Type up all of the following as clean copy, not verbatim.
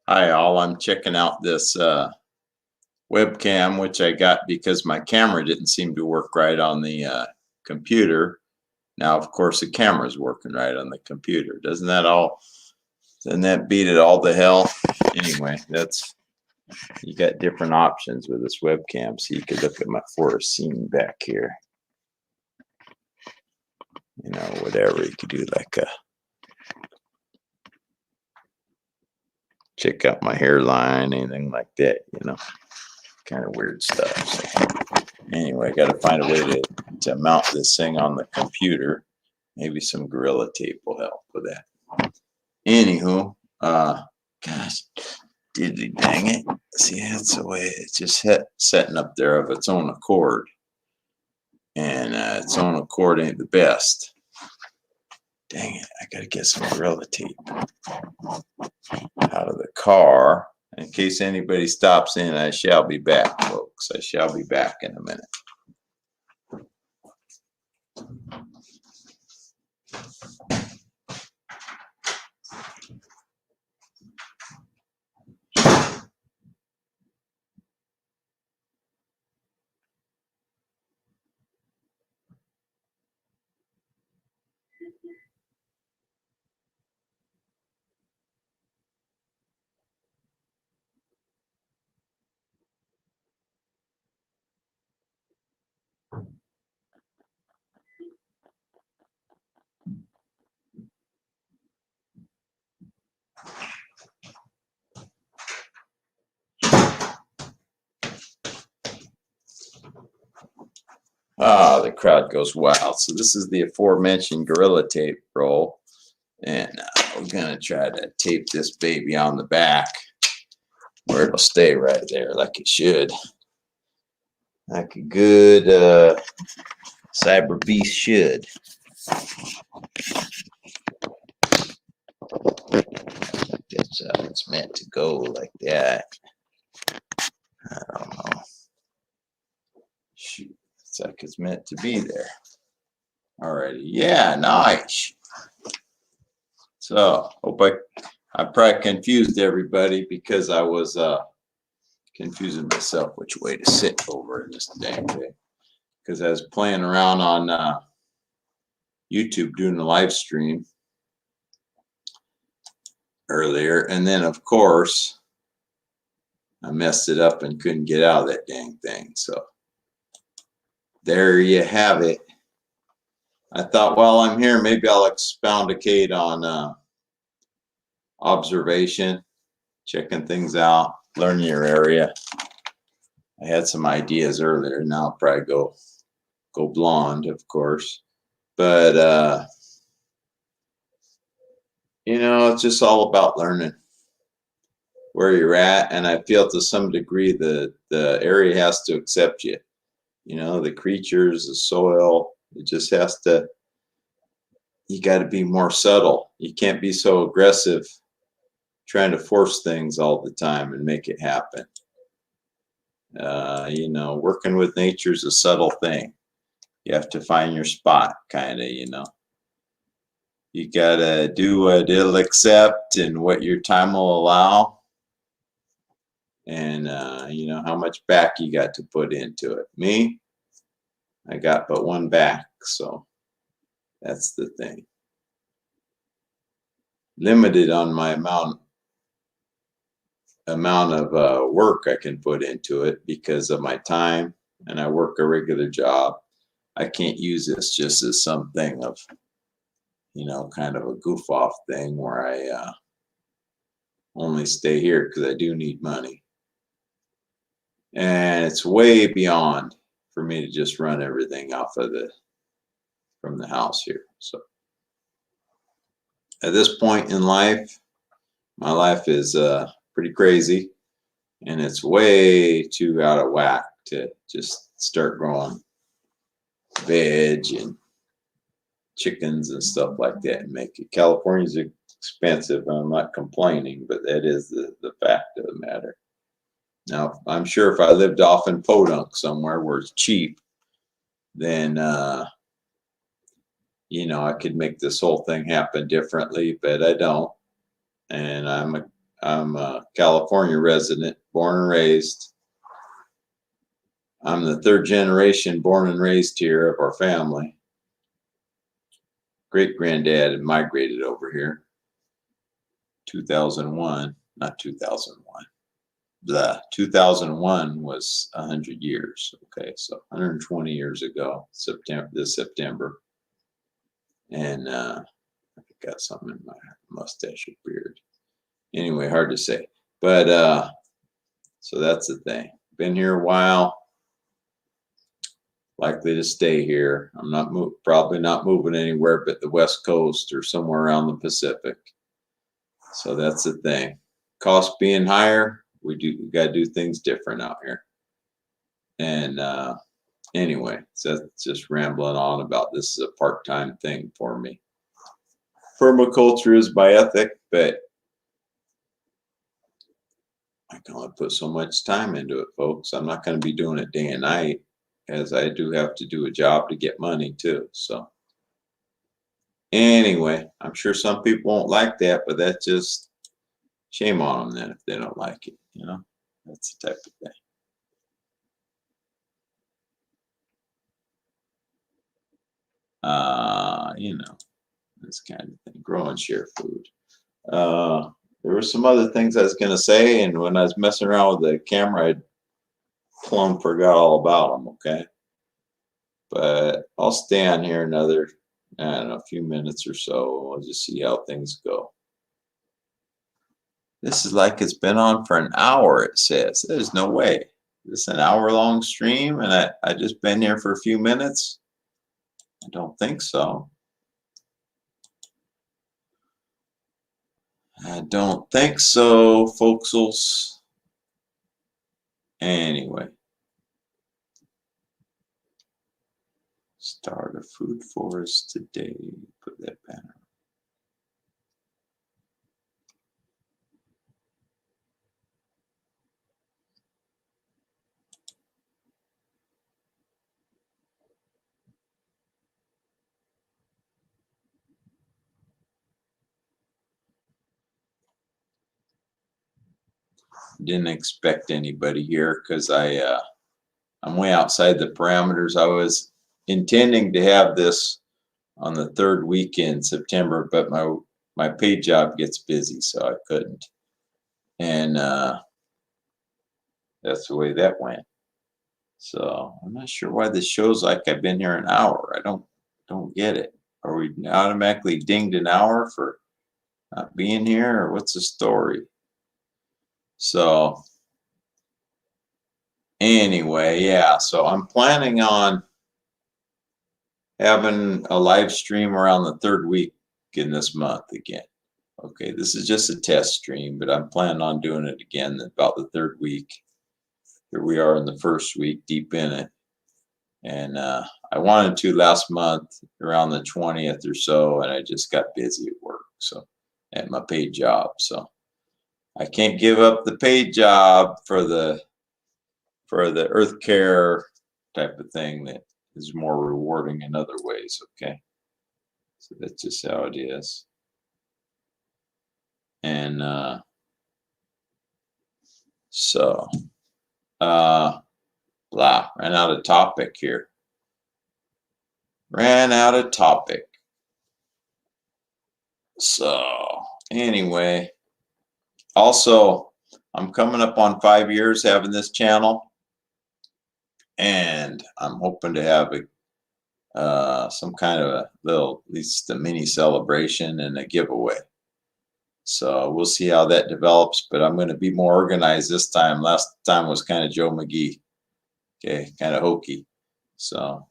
Hi all, I'm checking out this webcam, which I got because my camera didn't seem to work right on the computer. Now, of course, the camera's working right on the computer. Doesn't that beat it all to hell? Anyway, you got different options with this webcam. So you could look at my forest scene back here. You know, whatever. You could do like check out my hairline, anything like that, kind of weird stuff. So anyway, I got to find a way to mount this thing on the computer. Maybe some Gorilla Tape will help with that. Anywho, gosh, diddly dang it. See, that's the way it's just setting up there of its own accord. And its own accord ain't the best. Dang it, I got to get some Gorilla Tape out of the car. In case anybody stops in, I shall be back, folks. I shall be back in a minute. Ah, the crowd goes wild. So this is the aforementioned Gorilla Tape roll. And we're going to try to tape this baby on the back where it'll stay right there like it should. Like a good cyber beast should. It's meant to go like that. I don't know. Shoot. It's like it's meant to be there. Alrighty. Yeah, nice. So, hope I probably confused everybody because I was confusing myself which way to sit over in this dang thing. Because I was playing around on YouTube doing a live stream earlier, and then of course I messed it up and couldn't get out of that dang thing. So there you have it. I thought while I'm here, maybe I'll expoundicate on observation, checking things out, learning your area. I had some ideas earlier. Now I'll probably go blonde, of course. But it's just all about learning where you're at, and I feel to some degree the area has to accept you. The creatures, the soil, it just has to. You got to be more subtle. You can't be so aggressive trying to force things all the time and make it happen. Working with nature is a subtle thing. You have to find your spot, kind of, You got to do what it'll accept and what your time will allow. And, how much back you got to put into it. Me, I got but one back, so that's the thing. Limited on my amount of work I can put into it because of my time, and I work a regular job. I can't use this just as something of, kind of a goof off thing where I only stay here because I do need money. And it's way beyond for me to just run everything off of from the house here. So at this point in life, my life is pretty crazy, and it's way too out of whack to just start growing veg and chickens and stuff like that and make it. California's expensive. I'm not complaining, but that is the fact of the matter. Now, I'm sure if I lived off in Podunk somewhere where it's cheap, then I could make this whole thing happen differently, but I don't. And I'm a California resident, born and raised. I'm the third generation born and raised here of our family. Great granddad had migrated over here 2001, not 2001. The 2001 was 100 years. Okay, so 120 years ago, this September. And I got something in my mustache or beard. Anyway, hard to say. But so that's the thing. Been here a while. Likely to stay here. I'm not probably not moving anywhere but the West Coast or somewhere around the Pacific. So that's the thing. Cost being higher, we got to do things different out here. And anyway, so that's just rambling on about this is a part-time thing for me. Permaculture is my ethic, but I can only put so much time into it, folks. I'm not going to be doing it day and night, as I do have to do a job to get money too. So anyway, I'm sure some people won't like that, but that's just shame on them then if they don't like it. You know, that's the type of thing. You know, this kind of thing. Grow and share food. There were some other things I was going to say, and when I was messing around with the camera, I plumb forgot all about them. Okay, but I'll stay on here another, I don't know, a few minutes or so. We'll just see how things go. This is like it's been on for an hour, it says. There's no way. This is an hour-long stream, and I just been here for a few minutes? I don't think so. I don't think so, folksels. Anyway. Start a food forest today. Put that banner. Didn't expect anybody here because I'm way outside the parameters. I was intending to have this on the third week in September, but my paid job gets busy, so I couldn't. And that's the way that went. So I'm not sure why this shows like I've been here an hour. I don't get it. Are we automatically dinged an hour for not being here, or what's the story? So anyway, yeah, so I'm planning on having a live stream around the third week in this month again. Okay, this is just a test stream, but I'm planning on doing it again about the third week. Here we are in the first week, deep in it. And I wanted to last month around the 20th or so, and I just got busy at work, so at my paid job. So I can't give up the paid job for the earth care type of thing that is more rewarding in other ways. Okay, so that's just how it is. And so ran out of topic here. Ran out of topic. So anyway, also I'm coming up on 5 years having this channel, and I'm hoping to have some kind of a little, at least a mini celebration and a giveaway. So we'll see how that develops, but I'm going to be more organized this time. Last time was kind of Joe McGee. Okay, kind of hokey. So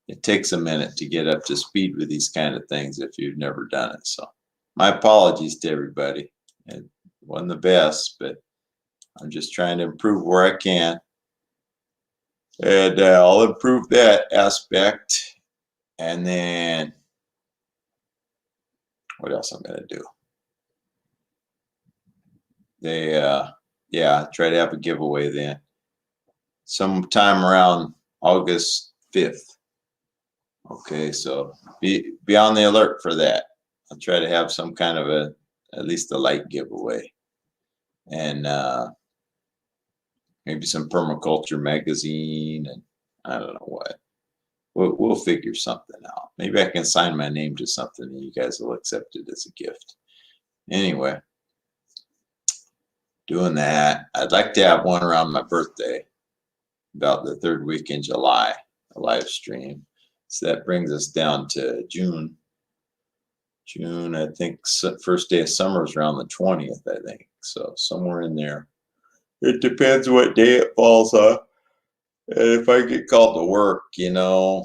it takes a minute to get up to speed with these kind of things if you've never done it. So my apologies to everybody. It wasn't the best, but I'm just trying to improve where I can. And I'll improve that aspect. And then what else I'm going to do? Yeah, try to have a giveaway then. Sometime around August 5th. Okay, so be on the alert for that. I'll try to have some kind of at least a light giveaway. And maybe some permaculture magazine, and I don't know what. We'll figure something out. Maybe I can sign my name to something and you guys will accept it as a gift. Anyway, doing that. I'd like to have one around my birthday, about the 3rd week in July, a live stream. So that brings us down to June. June, I think first day of summer is around the 20th, I think. So somewhere in there. It depends what day it falls on. And if I get called to work, you know,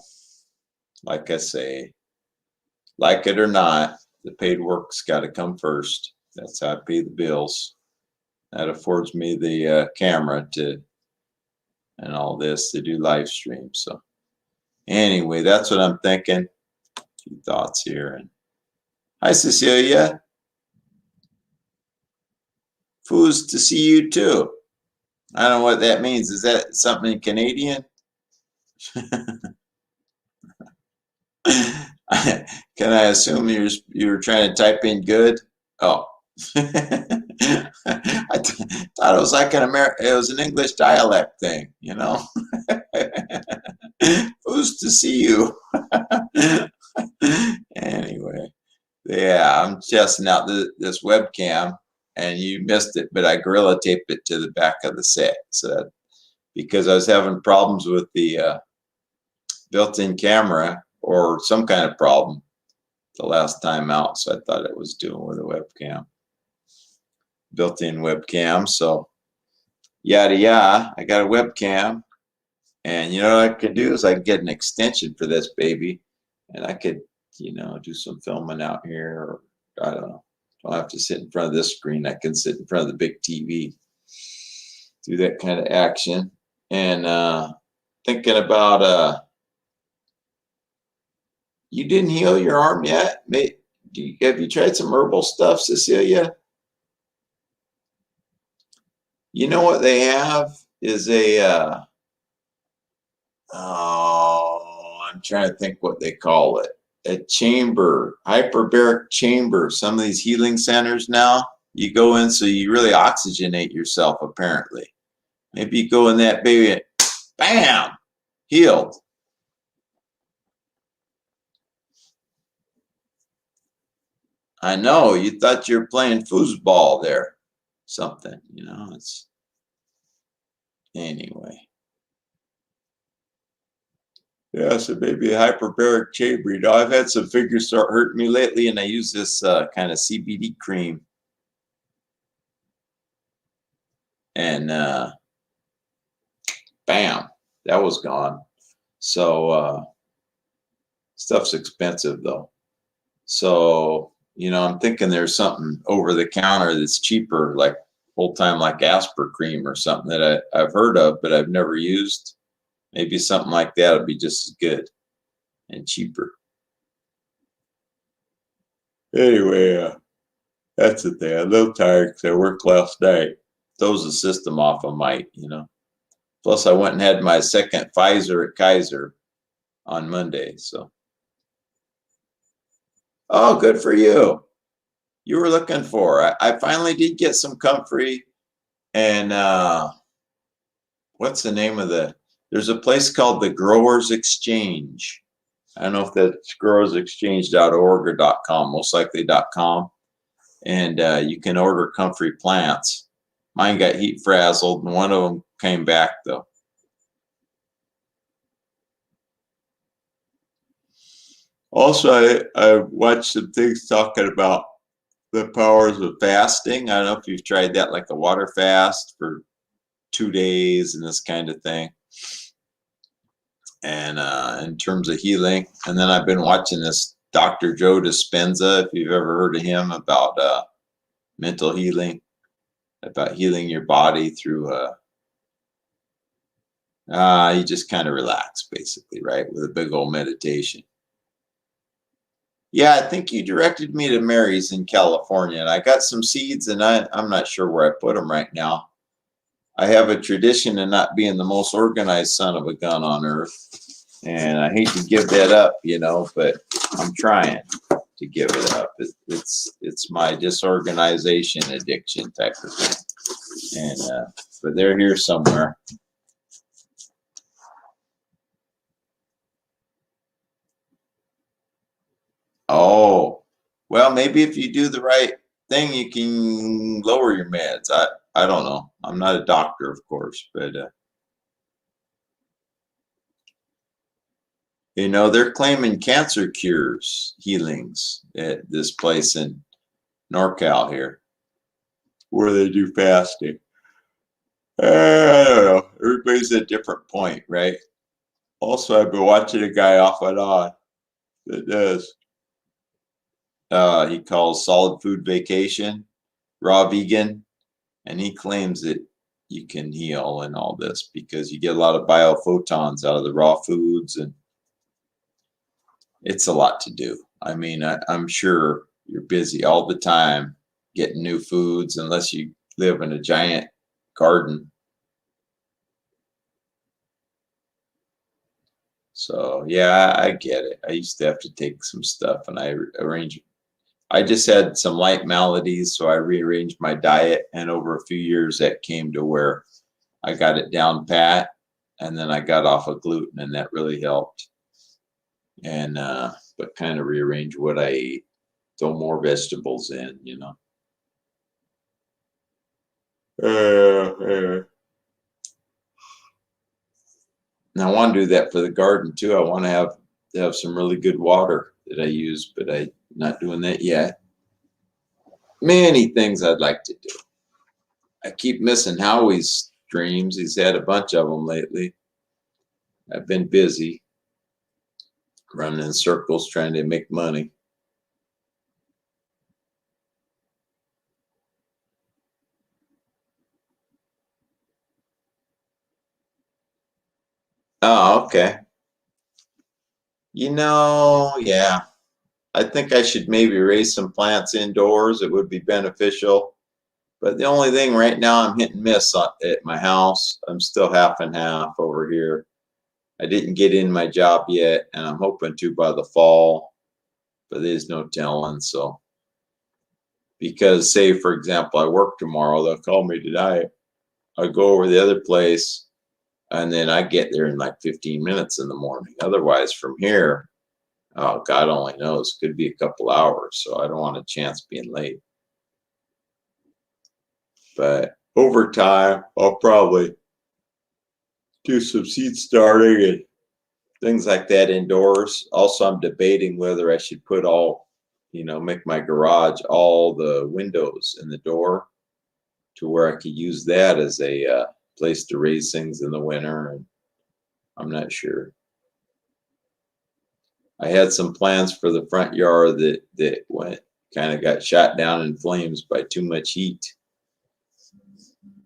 like I say, like it or not, the paid work's got to come first. That's how I pay the bills. That affords me the camera to, and all this to do live streams. So anyway, that's what I'm thinking. A few thoughts here. And hi, Cecilia. Foos to see you too. I don't know what that means. Is that something Canadian? Can I assume you're trying to type in good? Oh, I thought it was like it was an English dialect thing, you know. Who's to see you? Anyway, yeah, I'm testing out this webcam. And you missed it, but I gorilla taped it to the back of the set. So because I was having problems with the built-in camera or some kind of problem the last time out, so I thought it was doing with a webcam, built-in webcam. So yada yada, I got a webcam, and you know what I could do is I could get an extension for this baby, and I could, you know, do some filming out here, or I don't know. Don't have to sit in front of this screen. I can sit in front of the big TV, do that kind of action. And thinking about, you didn't heal your arm yet? Have you tried some herbal stuff, Cecilia? You know what they have is a, I'm trying to think what they call it. A chamber, hyperbaric chamber. Some of these healing centers now, you go in so you really oxygenate yourself, apparently. Maybe you go in that baby and bam, healed. I know, you thought you were playing foosball there. Something, you know, it's anyway. Yeah, so maybe a hyperbaric chamber. You know, I've had some fingers start hurting me lately, and I use this kind of CBD cream. And bam, that was gone. So stuff's expensive, though. So, you know, I'm thinking there's something over the counter that's cheaper, like old time like Asper cream or something that I've heard of, but I've never used. Maybe something like that would be just as good and cheaper. Anyway, that's the thing. I'm a little tired because I worked last night. Throws the system off a mite, you know. Plus, I went and had my second Pfizer at Kaiser on Monday. So, oh, good for you. You were looking for. I finally did get some comfrey. And what's the name of there's a place called the Growers Exchange. I don't know if that's growersexchange.org or .com, most likely .com. And you can order comfrey plants. Mine got heat frazzled, and one of them came back, though. Also, I watched some things talking about the powers of fasting. I don't know if you've tried that, like a water fast for 2 days and this kind of thing. And in terms of healing. And then I've been watching this Dr. Joe Dispenza, if you've ever heard of him, about mental healing, about healing your body through you just kind of relax, basically, right, with a big old meditation. Yeah, I think you directed me to Mary's in California, and I got some seeds, and I'm not sure where I put them right now. I have a tradition of not being the most organized son of a gun on earth, and I hate to give that up, you know, but I'm trying. to give it up. It's my disorganization addiction type of thing. And but they're here somewhere. Oh, well, maybe if you do the right thing, you can lower your meds. I don't know. I'm not a doctor, of course, but you know, they're claiming cancer cures, healings at this place in NorCal here, where they do fasting. I don't know. Everybody's at a different point, right? Also, I've been watching a guy off and on that does. He calls Solid Food Vacation, raw vegan, and he claims that you can heal and all this because you get a lot of biophotons out of the raw foods, and it's a lot to do. I mean, I'm sure you're busy all the time getting new foods unless you live in a giant garden. So yeah, I get it. I used to have to take some stuff and I just had some light maladies, so I rearranged my diet, and over a few years that came to where I got it down pat, and then I got off of gluten, and that really helped. And but kind of rearrange what I eat, throw more vegetables in, you know. And I want to do that for the garden too. I want to have some really good water that I use, but I'm not doing that yet. Many things I'd like to do. I keep missing Howie's dreams. He's had a bunch of them lately. I've been busy running in circles trying to make money. Oh, okay. You know, yeah. I think I should maybe raise some plants indoors. It would be beneficial. But the only thing right now, I'm hit and miss at my house. I'm still half and half over here. I didn't get in my job yet, and I'm hoping to by the fall, but there's no telling. So, because say, for example, I work tomorrow, they'll call me tonight. I go over the other place, and then I get there in like 15 minutes in the morning. Otherwise, from here, oh, God only knows, could be a couple hours. So I don't want a chance being late. But over time, I'll probably do some seed starting and things like that indoors. Also, I'm debating whether I should put make my garage all the windows in the door to where I could use that as a place to raise things in the winter. And I'm not sure. I had some plans for the front yard that went kind of got shot down in flames by too much heat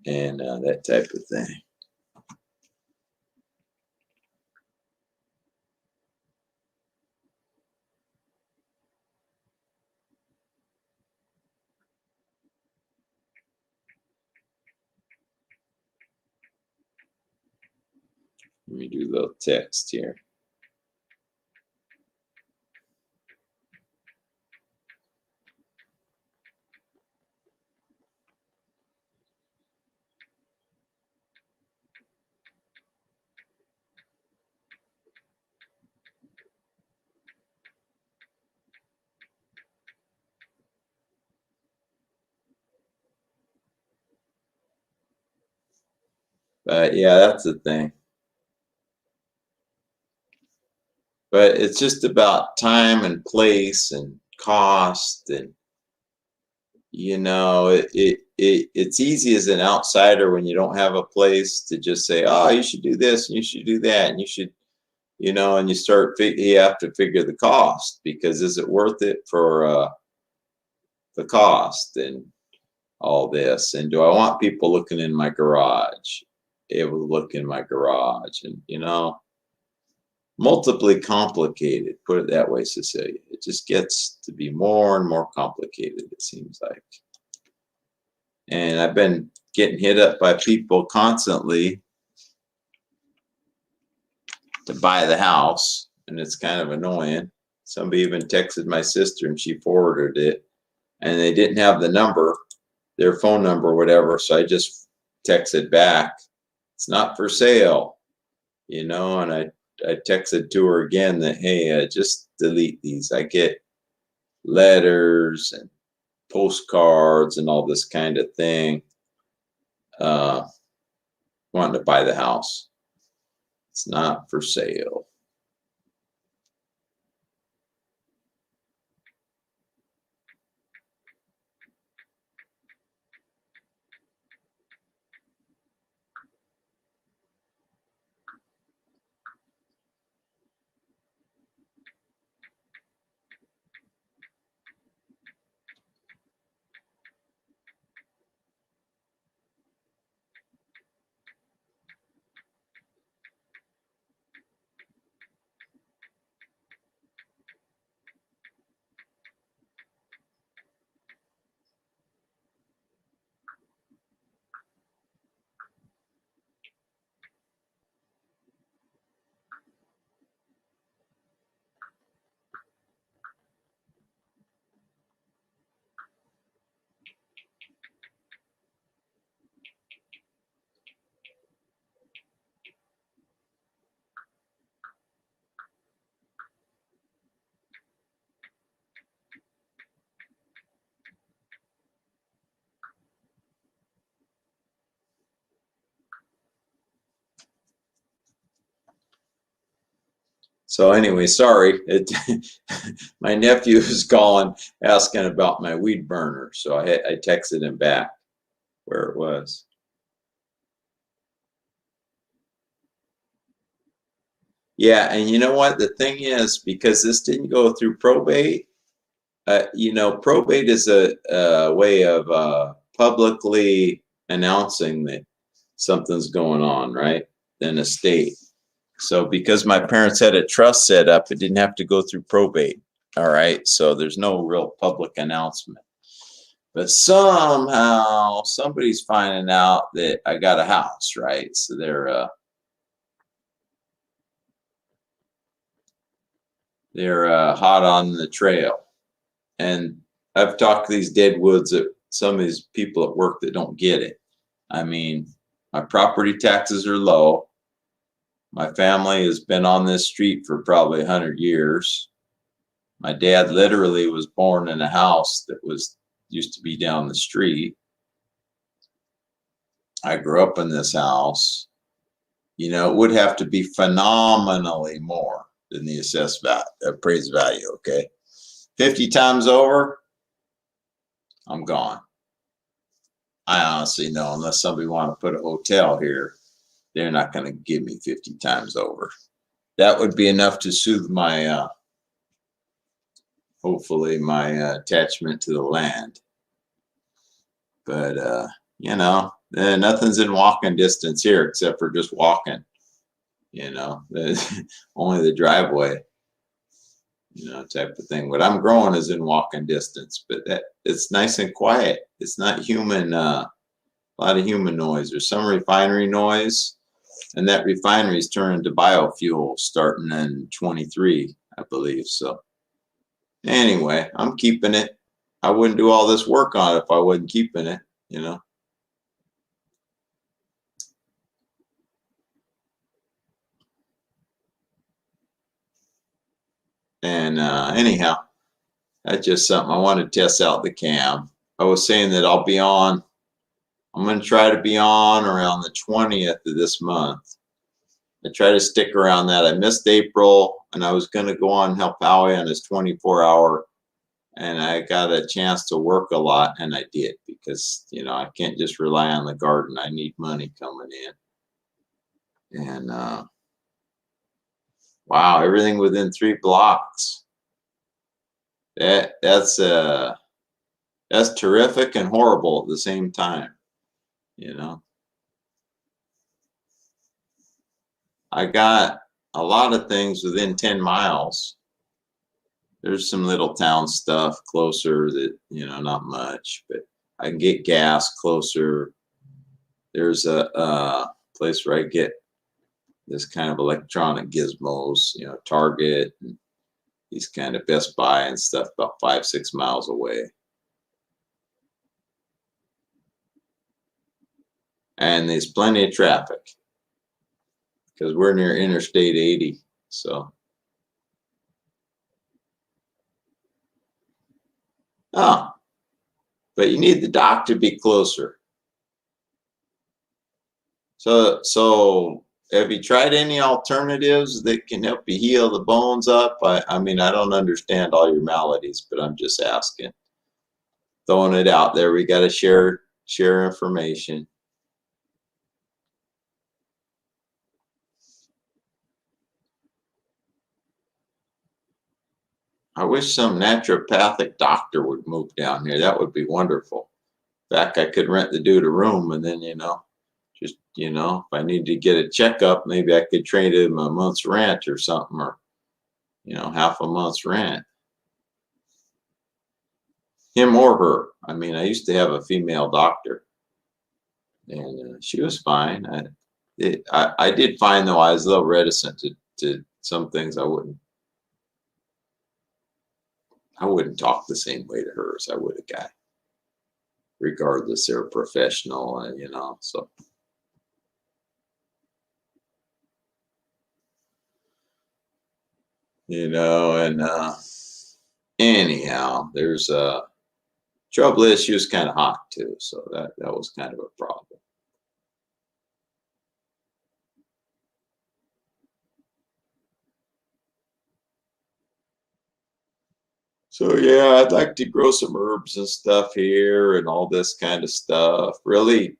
and that type of thing. Let me do a little text here. But yeah, that's the thing. But it's just about time and place and cost, and it's easy as an outsider when you don't have a place to just say, oh, you should do this and you should do that and you should, and you have to figure the cost, because is it worth it for the cost and all this? And do I want people looking in my garage, able to look in my garage? And multiply complicated, put it that way, Cecilia. It just gets to be more and more complicated, it seems like. And I've been getting hit up by people constantly to buy the house, and it's kind of annoying. Somebody even texted my sister and she forwarded it, and they didn't have the number, their phone number or whatever. So I just texted back, it's not for sale, you know, and I texted to her again that, hey, just delete these. I get letters and postcards and all this kind of thing, wanting to buy the house. It's not for sale. So anyway, sorry. My nephew is calling, asking about my weed burner. So I texted him back where it was. Yeah, and you know what? The thing is, because this didn't go through probate, you know, probate is a way of publicly announcing that something's going on, right? In a state. So because my parents had a trust set up, it didn't have to go through probate. All right. So there's no real public announcement. But somehow somebody's finding out that I got a house, right? So they're hot on the trail. And I've talked to these dead woods at some of these people at work that don't get it. I mean, my property taxes are low. My family has been on this street for probably 100 years. My dad literally was born in a house that used to be down the street. I grew up in this house. You know, it would have to be phenomenally more than the assessed appraised value. Okay, 50 times over, I'm gone. I honestly know, unless somebody want to put a hotel here, they're not going to give me 50 times over. That would be enough to soothe my, hopefully, my attachment to the land. But, you know, nothing's in walking distance here except for just walking, you know, only the driveway, you know, type of thing. What I'm growing is in walking distance, but it's nice and quiet. It's not human, a lot of human noise. There's some refinery noise, and that refinery is turning to biofuel starting in 23, I believe. So anyway, I'm keeping it. I wouldn't do all this work on it if I wasn't keeping it, you know. And anyhow, that's just something I want to test out the cam. I was saying that I'm going to try to be on around the 20th of this month. I try to stick around that. I missed April, and I was going to go on help Howie on his 24-hour, and I got a chance to work a lot, and I did, because, you know, I can't just rely on the garden. I need money coming in. And wow, everything within 3 blocks. That's terrific and horrible at the same time, you know. I got a lot of things within 10 miles. There's some little town stuff closer that, you know, not much, but I can get gas closer. There's a place where I get this kind of electronic gizmos, you know, Target, and these kind of Best Buy and stuff about 5-6 miles away. And there's plenty of traffic because we're near Interstate 80. So, oh, but you need the dock to be closer. So have you tried any alternatives that can help you heal the bones up? I mean, I don't understand all your maladies, but I'm just asking. Throwing it out there. We got to share information. I wish some naturopathic doctor would move down here. That would be wonderful. In fact, I could rent the dude a room and then, just, if I need to get a checkup, maybe I could trade him a month's rent or something, or, half a month's rent. Him or her. I mean, I used to have a female doctor and she was fine. I did find, though, I was a little reticent to some things. I wouldn't talk the same way to her as I would a guy, regardless they're a professional, and so. And anyhow, there's trouble is she was kind of hot too, so that was kind of a problem. So yeah, I'd like to grow some herbs and stuff here and all this kind of stuff. Really,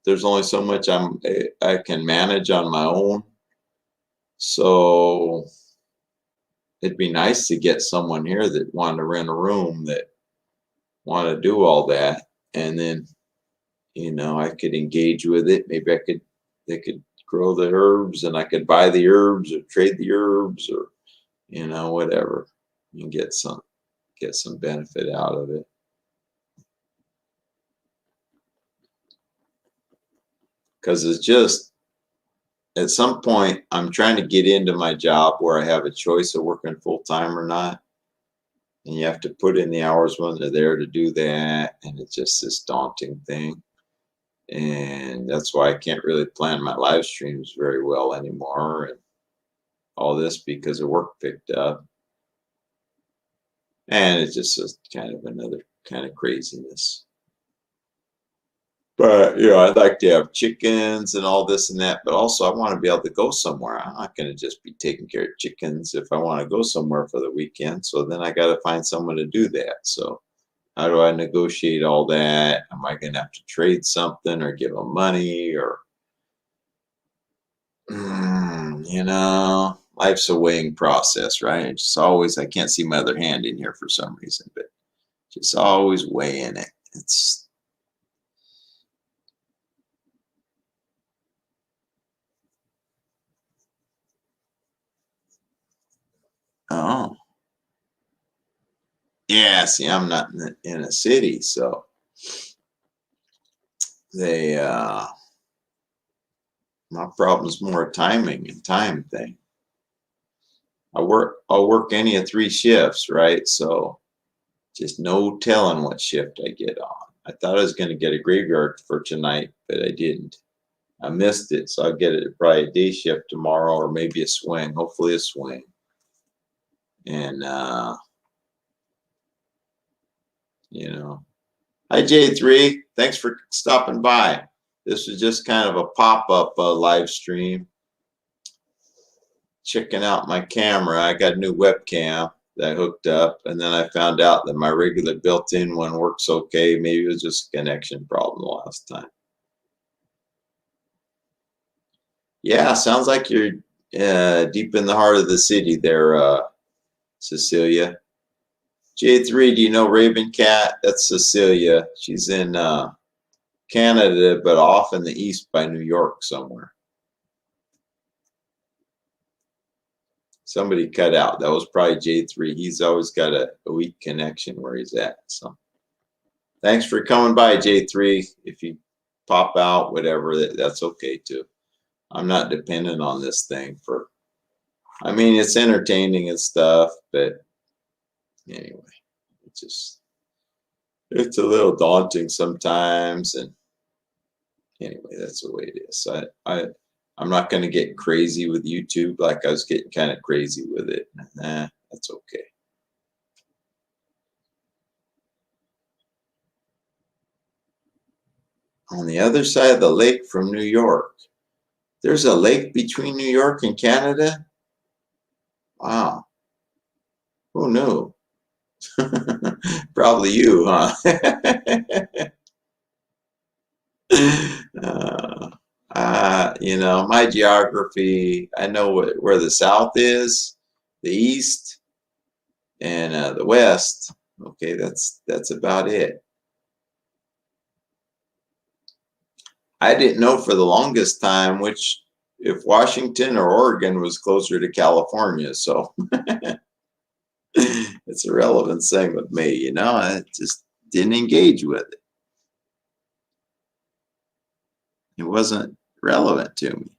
there's only so much I can manage on my own. So it'd be nice to get someone here that wanted to rent a room, that want to do all that, and then I could engage with it. Maybe they could grow the herbs and I could buy the herbs or trade the herbs, or whatever, and get some benefit out of it. Because it's just, at some point I'm trying to get into my job where I have a choice of working full-time or not, and you have to put in the hours when they're there to do that, and it's just this daunting thing. And that's why I can't really plan my live streams very well anymore and all this, because the work picked up. And it's just kind of another kind of craziness. But, I'd like to have chickens and all this and that, but also I want to be able to go somewhere. I'm not going to just be taking care of chickens if I want to go somewhere for the weekend. So then I got to find someone to do that. So how do I negotiate all that? Am I going to have to trade something or give them money, or, life's a weighing process, right? It's just always, I can't see my other hand in here for some reason, but just always weighing it. It's, oh, yeah, see, I'm not in a city, so my problem's more a timing and time thing. I'll work any of 3 shifts, right? So just no telling what shift I get on. I thought I was going to get a graveyard for tonight, but I didn't. I missed it, so I'll get it probably a day shift tomorrow, or maybe a swing. Hopefully a swing. And hi J3, thanks for stopping by. This was just kind of a pop-up live stream. Checking out my camera. I got a new webcam that I hooked up, and then I found out that my regular built-in one works okay. Maybe it was just a connection problem the last time. Yeah, sounds like you're deep in the heart of the city there, Cecilia. J3, do you know Raven Cat? That's Cecilia. She's in Canada, but off in the east by New York somewhere. Somebody cut out. That was probably J3. He's always got a weak connection where he's at. So thanks for coming by, J3. If you pop out, whatever, that's okay too. I'm not dependent on this thing for, I mean, it's entertaining and stuff, but anyway, it's a little daunting sometimes, and anyway, that's the way it is. So I'm not going to get crazy with YouTube like I was getting kind of crazy with it. Nah, that's okay. On the other side of the lake from New York. There's a lake between New York and Canada? Wow. Who knew? Probably you, huh? You know, my geography, I know where the south is, the east, and the west. Okay, that's about it. I didn't know for the longest time if Washington or Oregon was closer to California, so it's a relevant thing with me, you know. I just didn't engage with it. It wasn't relevant to me.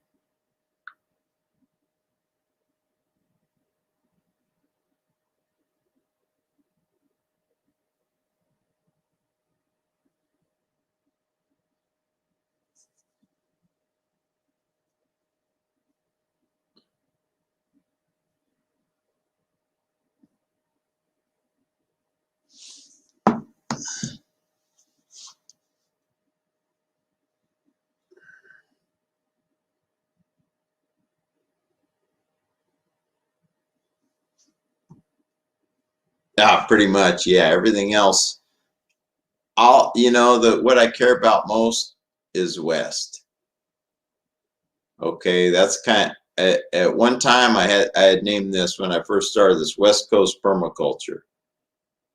Pretty much, yeah. Everything else, you know, what I care about most is West. Okay, that's at one time I had named this when I first started this West Coast permaculture.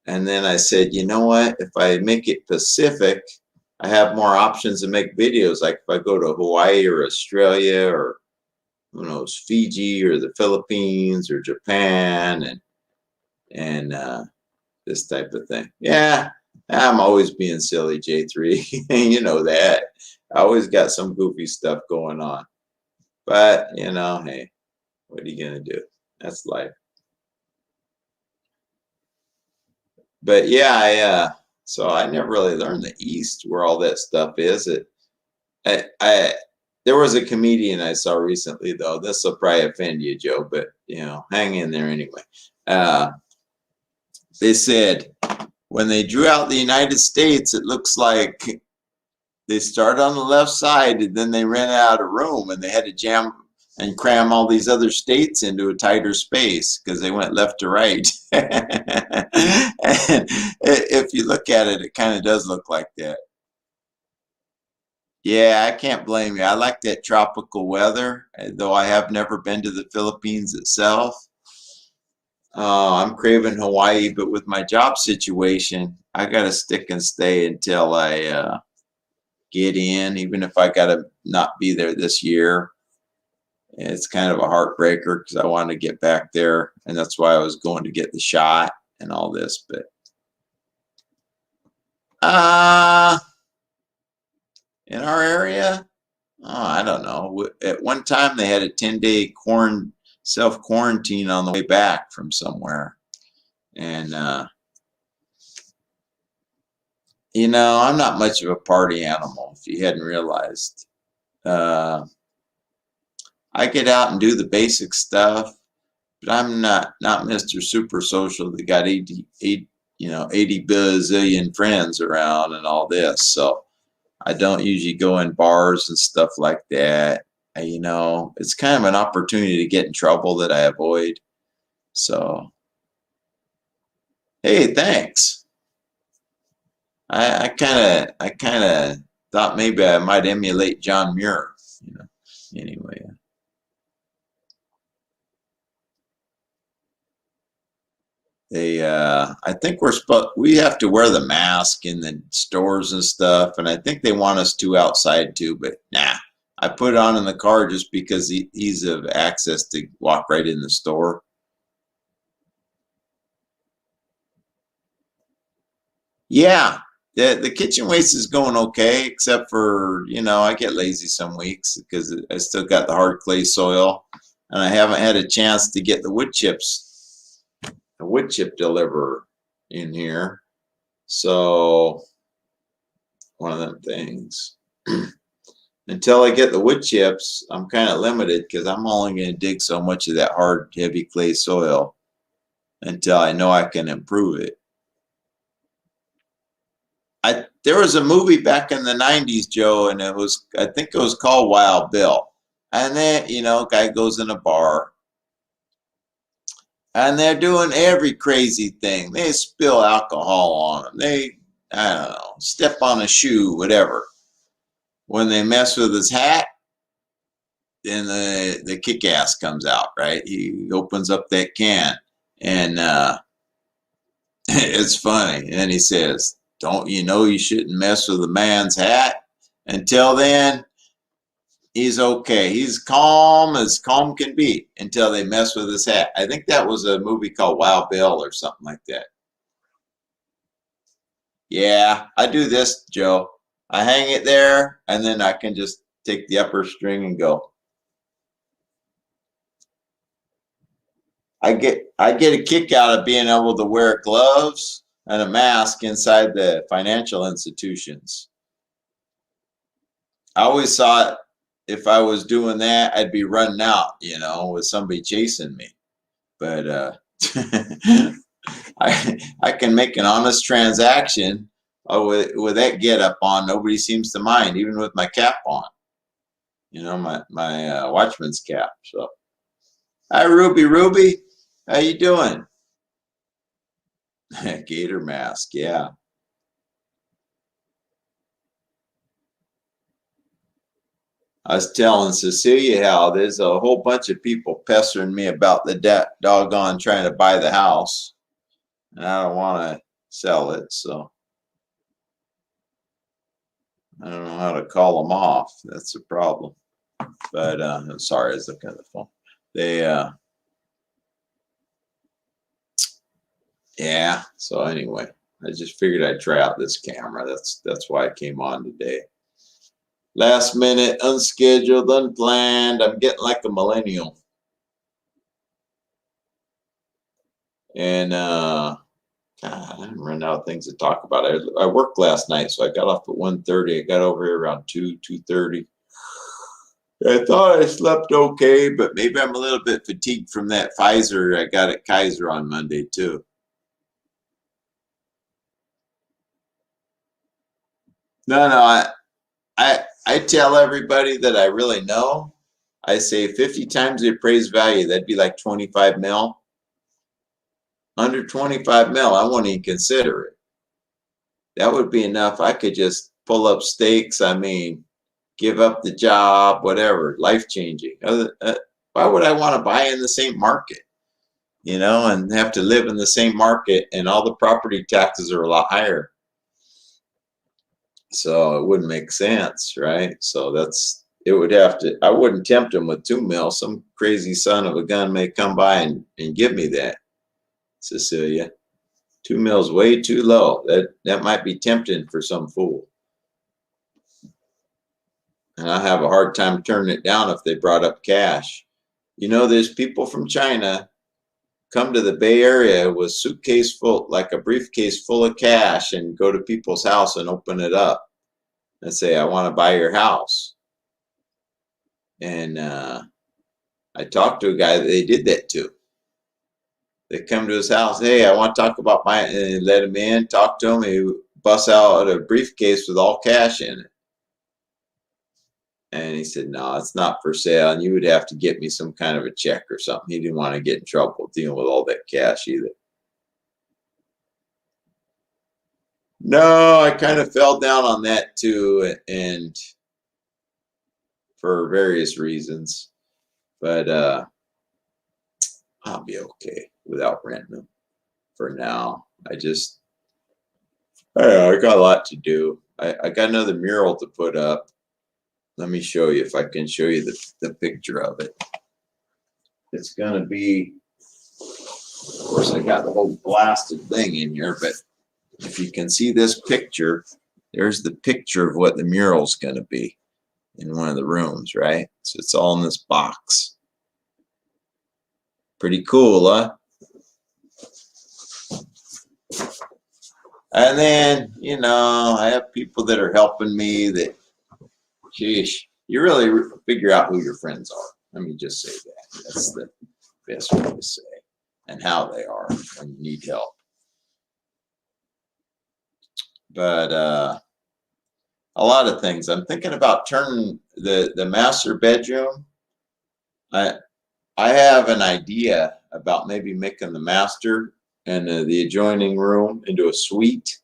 And then I said, you know what? If I make it Pacific, I have more options to make videos. Like if I go to Hawaii or Australia or who knows, Fiji or the Philippines or Japan and this type of thing. Yeah, I'm always being silly, J3. You know that. I always got some goofy stuff going on. But, you know, hey, what are you going to do? That's life. But yeah, so I never really learned the East where all that stuff is. There was a comedian I saw recently, though. This will probably offend you, Joe, but, you know, hang in there anyway. They said, when they drew out the United States, it looks like they started on the left side and then they ran out of room and they had to jam and cram all these other states into a tighter space because they went left to right. And if you look at it, it kind of does look like that. Yeah, I can't blame you. I like that tropical weather, though I have never been to the Philippines itself. I'm craving Hawaii, but with my job situation, I got to stick and stay until I get in, even if I got to not be there this year. It's kind of a heartbreaker because I want to get back there, and that's why I was going to get the shot and all this. But in our area, I don't know. At one time, they had a 10-day self-quarantine on the way back from somewhere. And, you know, I'm not much of a party animal, if you hadn't realized. I get out and do the basic stuff, but I'm not Mr. Super Social that got 80 bazillion friends around and all this. So I don't usually go in bars and stuff like that. You know, it's kind of an opportunity to get in trouble that I avoid. So, hey, thanks. I kind of thought maybe I might emulate John Muir. You know, anyway. I think we have to wear the mask in the stores and stuff, and I think they want us to outside too, but nah. I put it on in the car just because ease of access to walk right in the store. Yeah, the kitchen waste is going okay, except for, you know, I get lazy some weeks because I still got the hard clay soil, and I haven't had a chance to get the wood chips a wood chip deliverer in here. So one of them things. Until I get the wood chips, I'm kind of limited because I'm only going to dig so much of that hard, heavy clay soil until I know I can improve it. There was a movie back in the 90s, Joe, and I think it was called Wild Bill. And then, guy goes in a bar and they're doing every crazy thing. They spill alcohol on them. I don't know, step on a shoe, whatever. When they mess with his hat, then the kick-ass comes out, right? He opens up that can, and it's funny. And then he says, "Don't you know you shouldn't mess with a man's hat?" Until then, he's okay. He's calm as calm can be until they mess with his hat. I think that was a movie called Wild Bill or something like that. Yeah, I do this, Joe. I hang it there, and then I can just take the upper string and go. I get a kick out of being able to wear gloves and a mask inside the financial institutions. I always thought if I was doing that, I'd be running out, with somebody chasing me. But I can make an honest transaction with that get up on. Nobody seems to mind, even with my cap on. My watchman's cap. So, hi, Ruby. How you doing? Gator mask, yeah. I was telling Cecilia how there's a whole bunch of people pestering me about the doggone trying to buy the house, and I don't want to sell it, so I don't know how to call them off. That's the problem. But I'm sorry, I was looking at the phone. Yeah. So anyway, I just figured I'd try out this camera. That's why I came on today. Last minute, unscheduled, unplanned. I'm getting like a millennial. And God, I'm running out of things to talk about. I worked last night, so I got off at 1:30. I got over here around 2:30. I thought I slept okay, but maybe I'm a little bit fatigued from that Pfizer I got at Kaiser on Monday too. No, I tell everybody that I really know. I say 50 times the appraised value. That'd be like 25 mil. Under 25 mil, I won't even consider it. That would be enough. I could just pull up stakes. I mean, give up the job, whatever, life-changing. Why would I want to buy in the same market, and have to live in the same market, and all the property taxes are a lot higher. So it wouldn't make sense, right? So it would have to, I wouldn't tempt him with 2 mil. Some crazy son of a gun may come by and give me that, Cecilia. 2 mil's way too low. That might be tempting for some fool. And I have a hard time turning it down if they brought up cash. There's people from China come to the Bay Area with suitcase full, like a briefcase full of cash, and go to people's house and open it up and say, "I want to buy your house." And I talked to a guy that they did that to. They come to his house, "Hey, I want to talk about and they let him in, talk to him. He busts out a briefcase with all cash in it. And he said, "No, it's not for sale. And you would have to get me some kind of a check or something." He didn't want to get in trouble dealing with all that cash either. No, I kind of fell down on that too, and for various reasons. But I'll be okay without renting them for now. I got a lot to do. I got another mural to put up. Let me show you if I can show you the picture of it. It's gonna be, of course, I got the whole blasted thing in here, but if you can see this picture, there's the picture of what the mural's gonna be in one of the rooms, right? So it's all in this box. Pretty cool, huh? And then, I have people that are helping me that, geez, you really figure out who your friends are. Let me just say that. That's the best way to say, and how they are when you need help. But a lot of things. I'm thinking about turning the master bedroom. I I have an idea about maybe making the master and the adjoining room into a suite.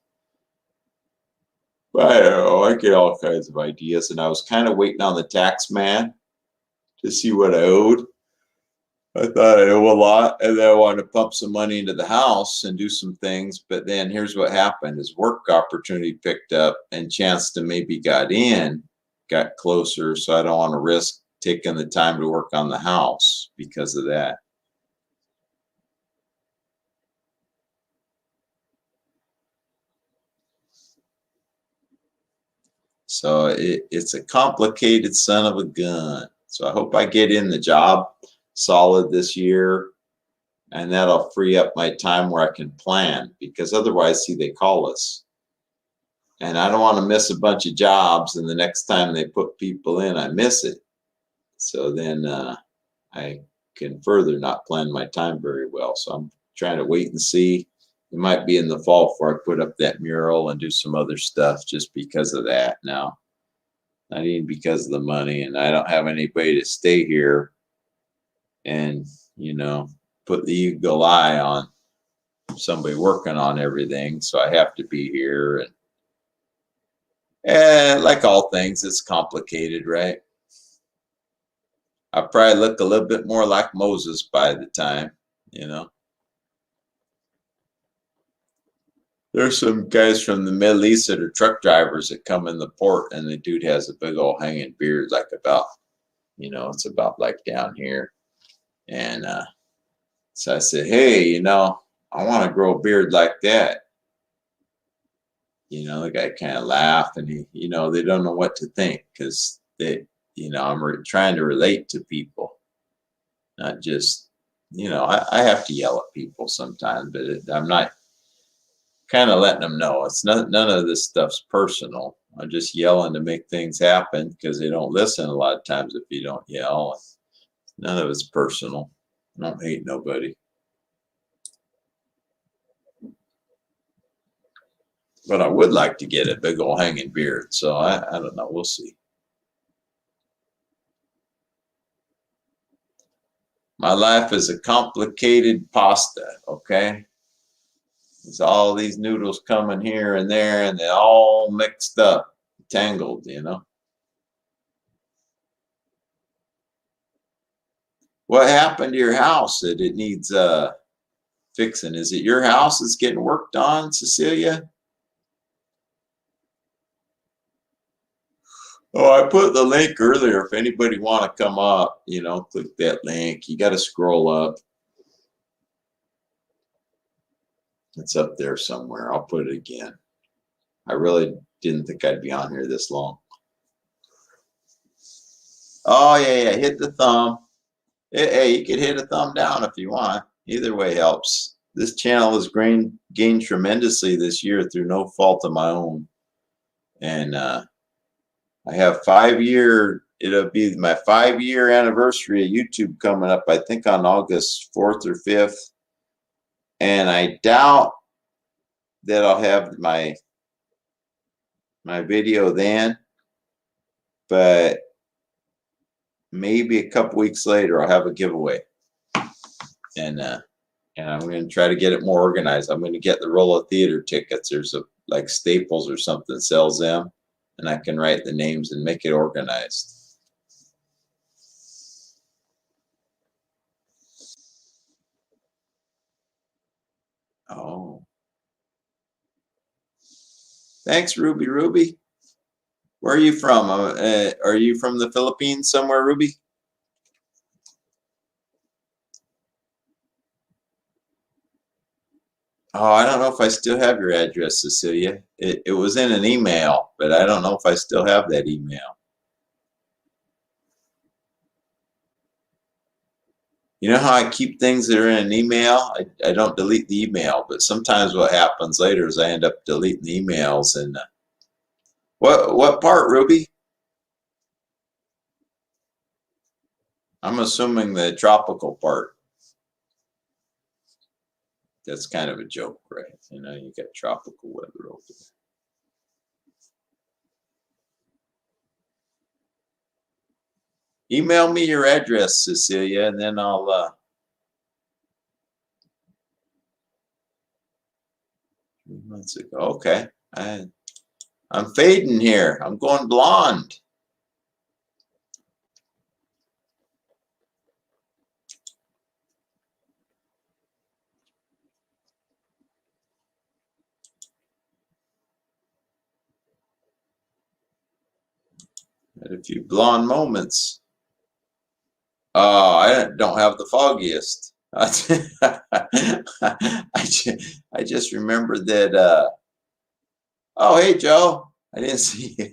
But I don't know. I get all kinds of ideas, and I was kind of waiting on the tax man to see what I owed. I thought I owe a lot, and then I wanted to pump some money into the house and do some things. But then here's what happened: his work opportunity picked up, and chance to maybe got closer. So I don't want to risk taking the time to work on the house because of that. So it's a complicated son of a gun. So I hope I get in the job solid this year, and that'll free up my time where I can plan, because otherwise, see, they call us. And I don't want to miss a bunch of jobs, and the next time they put people in, I miss it. So then I can further not plan my time very well. So I'm trying to wait and see. It might be in the fall before I put up that mural and do some other stuff, just because of that now. Not even because of the money, and I don't have anybody to stay here and, put the eagle eye on somebody working on everything. So I have to be here. And like all things, it's complicated, right? I'll probably look a little bit more like Moses by the time, you know. There's some guys from the Middle East that are truck drivers that come in the port, and the dude has a big old hanging beard, like about, it's about like down here. And so I said, hey, I want to grow a beard like that. The guy kind of laughed, and they don't know what to think, because I'm trying to relate to people, not just, I have to yell at people sometimes, but I'm not kind of letting them know it's not, none of this stuff's personal. I'm just yelling to make things happen, because they don't listen a lot of times if you don't yell. None of it's personal. I don't hate nobody. But I would like to get a big old hanging beard. So I don't know. We'll see. My life is a complicated pasta, okay? There's all these noodles coming here and there, and they're all mixed up, tangled, What happened to your house that it needs fixing? Is it your house that's getting worked on, Cecilia? Oh, I put the link earlier. If anybody want to come up, click that link. You got to scroll up. It's up there somewhere. I'll put it again. I really didn't think I'd be on here this long. Oh, yeah. Hit the thumb. Hey, you could hit a thumb down if you want. Either way helps. This channel has gained tremendously this year through no fault of my own. And I have it'll be my 5-year anniversary of YouTube coming up, I think on August 4th or 5th. And I doubt that I'll have my video then, but maybe a couple weeks later I'll have a giveaway. And I'm going to try to get it more organized. I'm going to get the roll of theater tickets. There's like Staples or something sells them, and I can write the names and make it organized. Oh. Thanks, Ruby. Where are you from? Are you from the Philippines somewhere, Ruby? Oh, I don't know if I still have your address, Cecilia. It was in an email, but I don't know if I still have that email. You know how I keep things that are in an email? I don't delete the email, but sometimes what happens later is I end up deleting the emails. And what part, Ruby? I'm assuming the tropical part. That's kind of a joke, right? You know, you got tropical weather over there. Email me your address, Cecilia, and then I'll 3 months ago. Okay. I'm fading here. I'm going blonde. Had a few blonde moments. Oh, I don't have the foggiest. I just remembered that. Oh, hey, Joe. I didn't see you.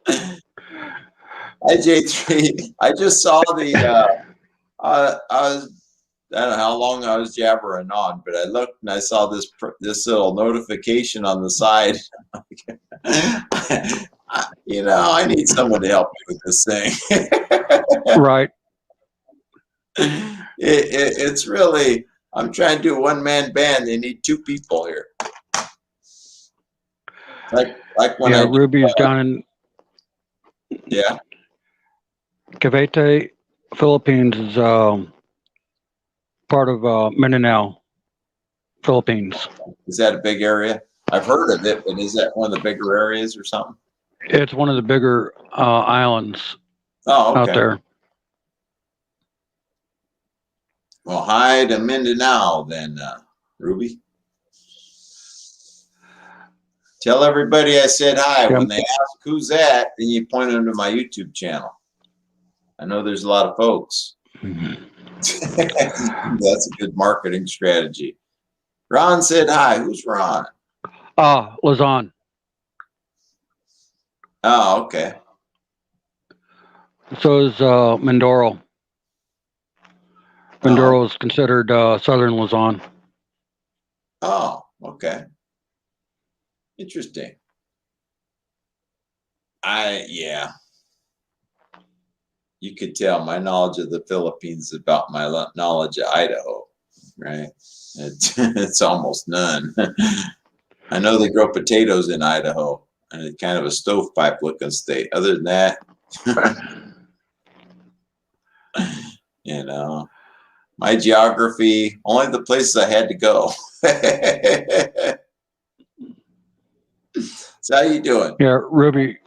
Hi, J3. I just saw the. I don't know how long I was jabbering on, but I looked and I saw this little notification on the side. You know, I need someone to help me with this thing. Right. It's really, I'm trying to do a one-man band. They need 2 people here. Like when Yeah, Ruby's down in yeah. Cavite, Philippines is part of Mindanao, Philippines. Is that a big area? I've heard of it, but is that one of the bigger areas or something? It's one of the bigger islands Oh, okay. out there. Well, hi to Mindanao then, Ruby. Tell everybody I said hi. Yeah. When they ask who's that, then you point them to my YouTube channel. I know there's a lot of folks. That's a good marketing strategy. Ron said hi. Who's Ron? Luzon. Oh, okay. So is Mindoro. Mindoro is considered southern Luzon. Oh, okay. Interesting. Yeah. You could tell my knowledge of the Philippines is about my knowledge of Idaho, right? It's almost none. I know they grow potatoes in Idaho, and it's kind of a stovepipe looking state. Other than that, you know, my geography, only the places I had to go. So how you doing? Yeah, Ruby,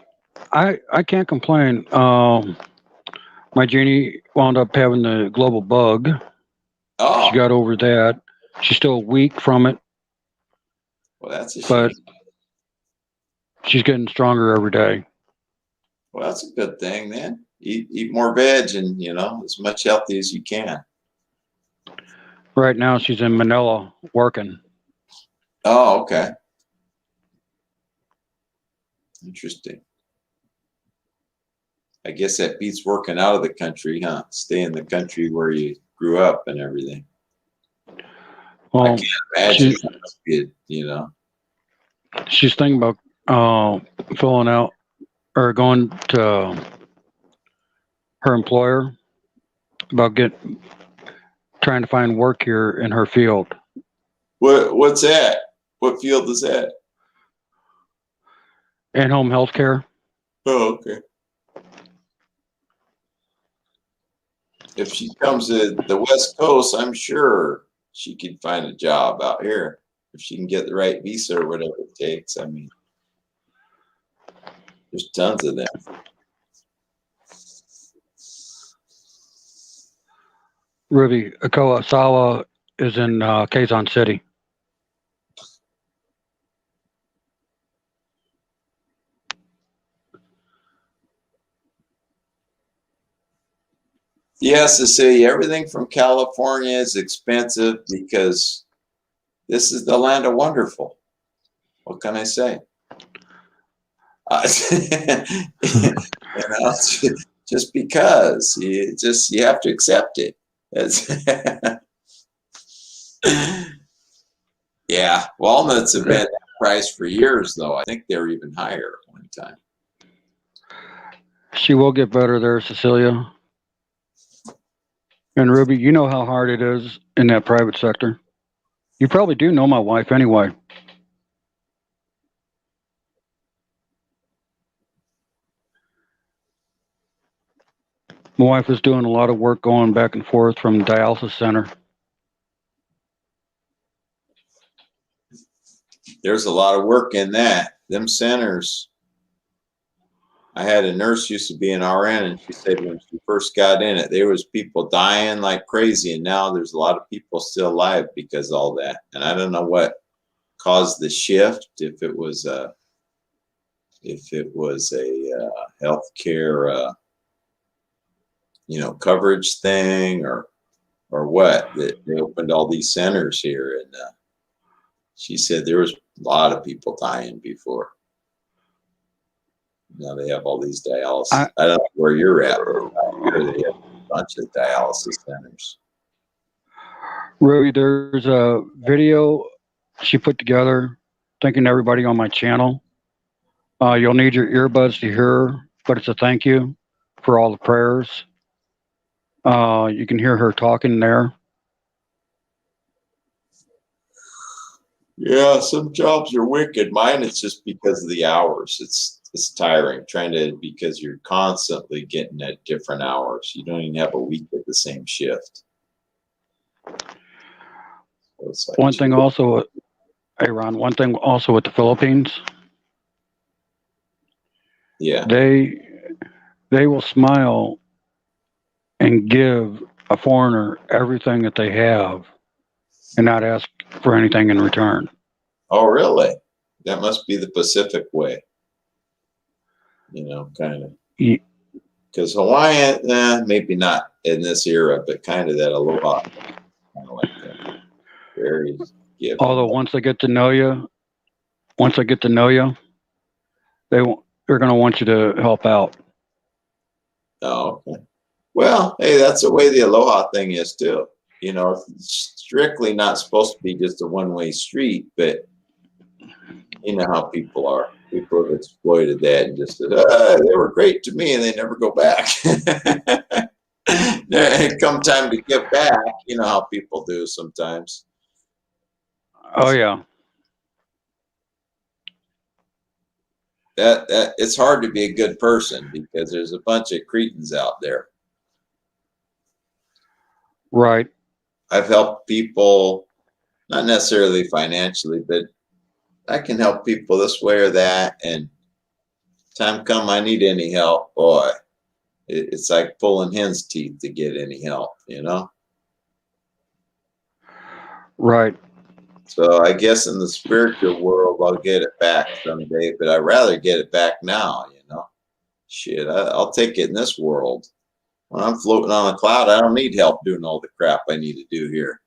I can't complain. My Jeannie wound up having the global bug. Oh, She got over that. She's still weak from it, well, that's a shame. but she's getting stronger every day. Well, that's a good thing, then. Eat more veg and, you know, as much healthy as you can. Right now, she's in Manila working. Oh, okay. Interesting. I guess that beats working out of the country, huh? Stay in the country where you grew up and everything. Well, I can't imagine that must be, you know. She's thinking about filling out or going to her employer about trying to find work here in her field. What's that? What field is that? In-home healthcare. Oh, okay. If she comes to the West Coast, I'm sure she could find a job out here if she can get the right visa or whatever it takes. I mean, there's tons of them. Ruby Akawasawa is in Quezon City. Yes, to see everything from California is expensive because this is the land of wonderful. What can I say? You know, just because you have to accept it. Yeah, walnuts have been that price for years, though. I think they were even higher at one time. She will get better there, Cecilia. And Ruby, you know how hard it is in that private sector. You probably do know my wife anyway. My wife is doing a lot of work going back and forth from dialysis center. There's a lot of work in that. Them centers. I had a nurse used to be an RN, and she said when she first got in it, there was people dying like crazy, and now there's a lot of people still alive because of all that. And I don't know what caused the shift. If it was a healthcare, coverage thing, or what, that they opened all these centers here, and she said there was a lot of people dying before. Now they have all these dialysis. I don't know where you're at, but here they have a bunch of dialysis centers. Ruby, there's a video she put together thanking everybody on my channel. You'll need your earbuds to hear, but it's a thank you for all the prayers. You can hear her talking there. Yeah, some jobs are wicked. Mine, it's just because of the hours. It's tiring because you're constantly getting at different hours. You don't even have a week at the same shift. So it's like, One thing also with the Philippines. Yeah. They will smile and give a foreigner everything that they have and not ask for anything in return. Oh, really? That must be the Pacific way. Kind of. Because Hawaiian, maybe not in this era, but kind of that aloha, kind of like that. Very giving. Although once I get to know you, they're going to want you to help out. Oh, okay. Well, hey, that's the way the aloha thing is too. It's strictly not supposed to be just a one-way street, but you know how people are. People have exploited that and just said, they were great to me, and they never go back. Come time to give back, you know how people do sometimes. Oh, yeah. That it's hard to be a good person because there's a bunch of cretins out there. Right. I've helped people, not necessarily financially, but I can help people this way or that. And time come, I need any help, boy, it's like pulling hen's teeth to get any help, Right. So I guess in the spiritual world, I'll get it back someday, but I'd rather get it back now, Shit, I'll take it in this world. When I'm floating on a cloud, I don't need help doing all the crap I need to do here.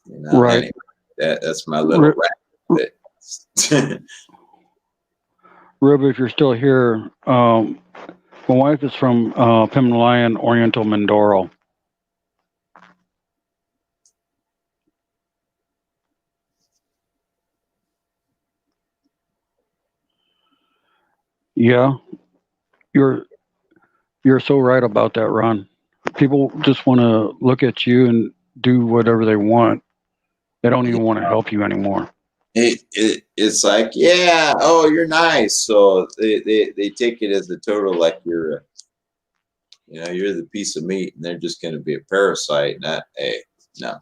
Right. Anyway, that's my little rant. Ruby, if you're still here, my wife is from Pimalayan, Oriental Mindoro. Yeah, you're so right about that, Ron. People just want to look at you and do whatever they want. They don't even want to help you anymore. It's like, yeah, oh, you're nice. So they take it as a total, like you're the piece of meat, and they're just going to be a parasite. Not, hey, no,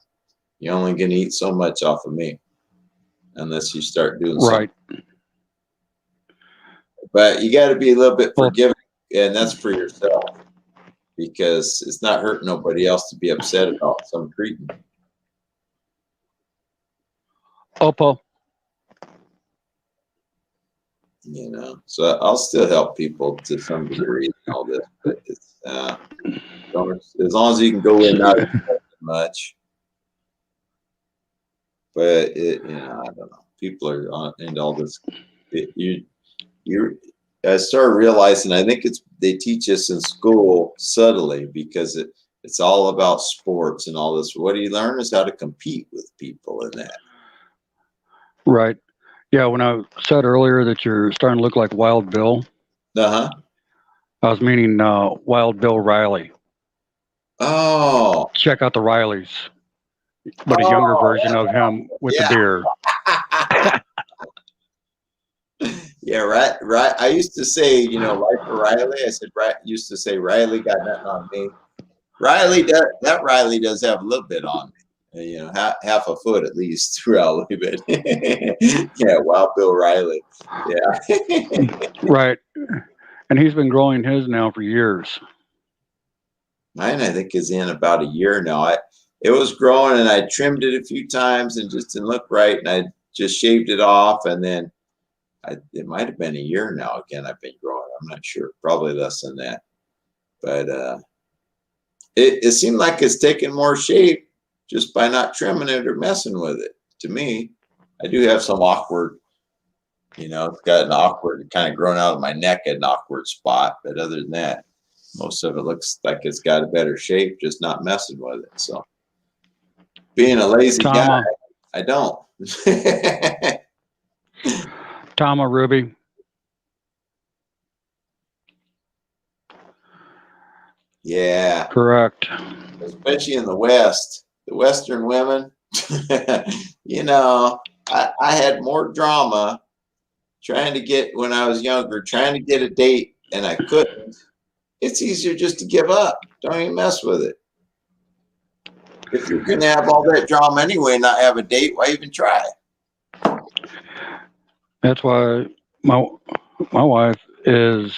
you're only going to eat so much off of me unless you start doing right. Something. But you got to be a little bit forgiving, and that's for yourself, because it's not hurting nobody else to be upset about some treatment. Oppo. So I'll still help people to some degree and all this, but it's as long as you can go in, not much. But I don't know. People are into all this. I started realizing I think they teach us in school subtly because it's all about sports and all this. What you learn is how to compete with people in that. Right. Yeah, when I said earlier that you're starting to look like Wild Bill, Uh-huh. I was meaning Wild Bill Riley. Oh. Check out the Rileys, but a younger Oh, version of him with the yeah. beard. Yeah, right. I used to say, you know, like Riley. I said, right. Used to say Riley got nothing on me. Riley does have a little bit on me. You know, half a foot at least, Riley. But yeah, Wild Bill Riley. Yeah. Right. And he's been growing his now for years. Mine, I think, is in about a year now. It was growing, and I trimmed it a few times, and just didn't look right, and I just shaved it off, and then it might have been a year now. Again, I've been growing. I'm not sure. Probably less than that. But it seemed like it's taking more shape just by not trimming it or messing with it. To me, I do have some awkward, you know, it's got an awkward, kind of grown out of my neck at an awkward spot. But other than that, most of it looks like it's got a better shape, just not messing with it. So being a lazy guy, I don't. Tama Ruby. Yeah. Correct. Especially in the West, the Western women, you know, I had more drama trying to get, when I was younger, trying to get a date and I couldn't. It's easier just to give up. Don't even mess with it. If you're going to have all that drama anyway and not have a date, why even try? That's why my wife is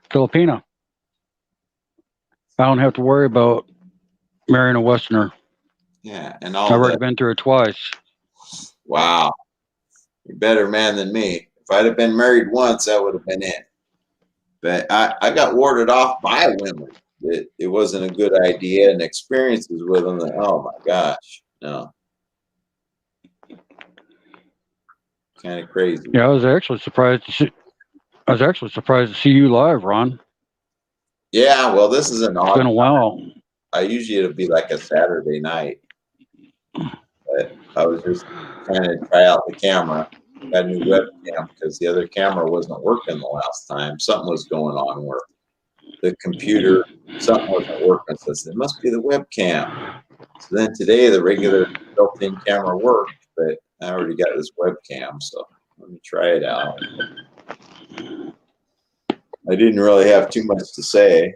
Filipina. I don't have to worry about marrying a Westerner. Yeah, and I've already been through it twice. Wow, you're a better man than me. If I'd have been married once, that would have been it. But I got warded off by women. It wasn't a good idea, and experiences with them. That, oh my gosh, no, kind of crazy. Yeah, I was actually surprised to see you live, Ron. Yeah, well, this is an odd. It's been a while. Usually it'll be like a Saturday night, but I was just trying to try out the camera. Got a new webcam because the other camera wasn't working the last time. Something was going on where the computer, something wasn't working. So I said, it must be the webcam. So then today the regular built-in camera worked, but I already got this webcam, so let me try it out. I didn't really have too much to say.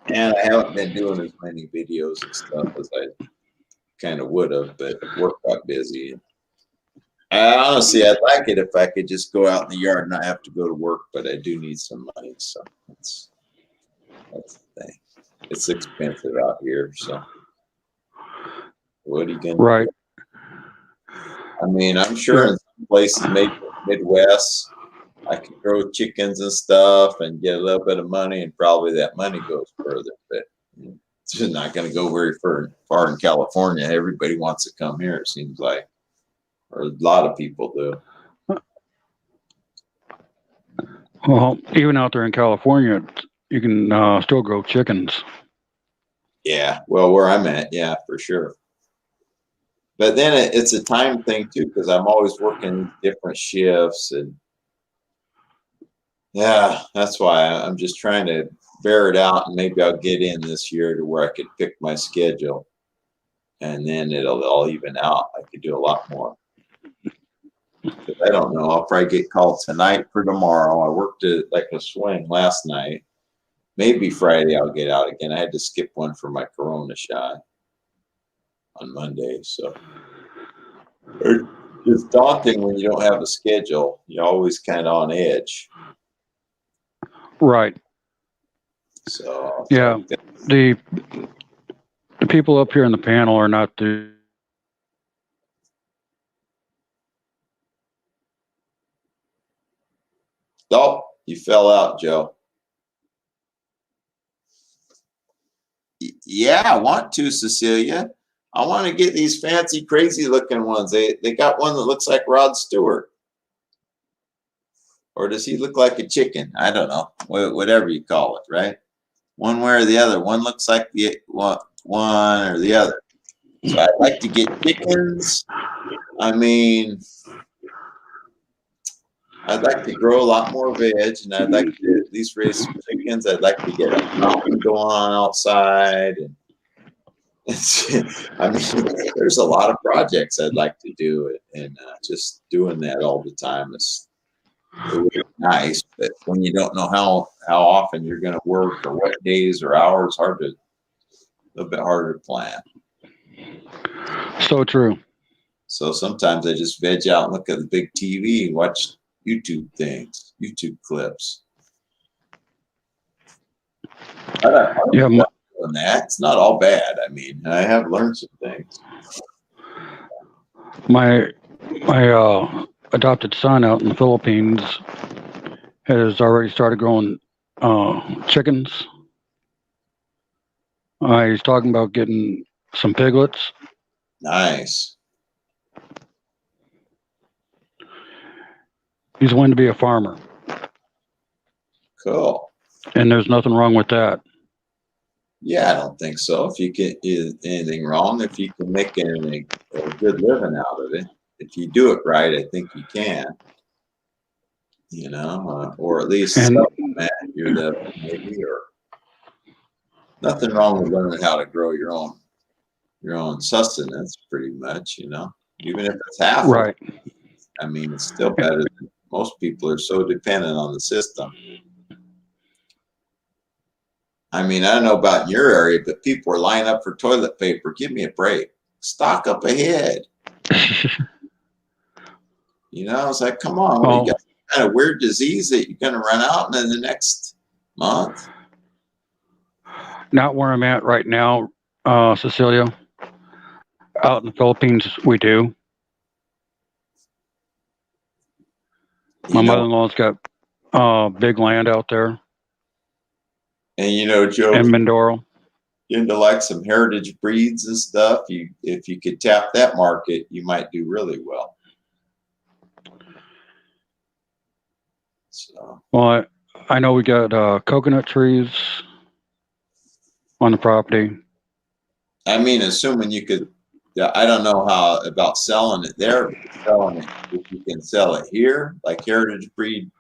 And I haven't been doing as many videos and stuff as I kind of would have, but work got busy. Honestly, I'd like it if I could just go out in the yard and not have to go to work, but I do need some money, so that's the thing. It's expensive out here, so what are you gonna Right. do? I mean, I'm sure in some places, maybe Midwest, I could grow chickens and stuff and get a little bit of money, and probably that money goes further. But it's just not going to go very far in California. Everybody wants to come here, it seems like, or a lot of people do. Well, even out there in California, you can still grow chickens. Yeah, well, where I'm at, yeah, for sure. But then it's a time thing too, because I'm always working different shifts, and yeah, that's why I'm just trying to bear it out, and maybe I'll get in this year to where I could pick my schedule, and then it'll all even out. I could do a lot more. But I don't know. I'll probably get called tonight for tomorrow. I worked at like a swing last night. Maybe Friday I'll get out again. I had to skip one for my corona shot on Monday, so it's daunting when you don't have a schedule. You're always kind of on edge. Right. So yeah, the people up here in the panel are not the. Oh, you fell out, Joe. Yeah, I want to, Cecilia. I want to get these fancy, crazy looking ones. They got one that looks like Rod Stewart. or does he look like a chicken? I don't know, whatever you call it, right? One way or the other. One looks like the one or the other. So I'd like to get chickens. I mean, I'd like to grow a lot more veg, and I'd like to at least raise some chickens. I'd like to get a mountain going on outside, and I mean, there's a lot of projects I'd like to do, and just doing that all the time is it would be nice. But when you don't know how often you're going to work or what days or hours, a little bit harder to plan. So true. So sometimes I just veg out and look at the big TV and watch YouTube clips. I Yeah, doing that. It's not all bad. I mean, I have learned some things. my adopted son out in the Philippines has already started growing chickens. He's talking about getting some piglets. Nice. He's wanting to be a farmer, Cool. and there's nothing wrong with that. Yeah, I don't think so. If you get anything wrong, if you can make a good living out of it, if you do it right, I think you can. You know, or at least supplement maybe, or nothing wrong with learning how to grow your own sustenance, pretty much. You know, even if it's half. Right. I mean, it's still better than most people are so dependent on the system. I mean, I don't know about your area, but people are lining up for toilet paper. Give me a break. Stock up ahead. You know, it's like, come on, you got some kind of weird disease that you're going to run out in the next month? Not where I'm at right now, Cecilia. Out in the Philippines, we do. My mother-in-law's got big land out there. And you know, Joe, in Mindoro. Into like some heritage breeds and stuff. If you could tap that market, you might do really well. So. Well, I know we got coconut trees on the property. I mean, assuming you could. I don't know how about selling it there. Selling it, if you can sell it here, like heritage breed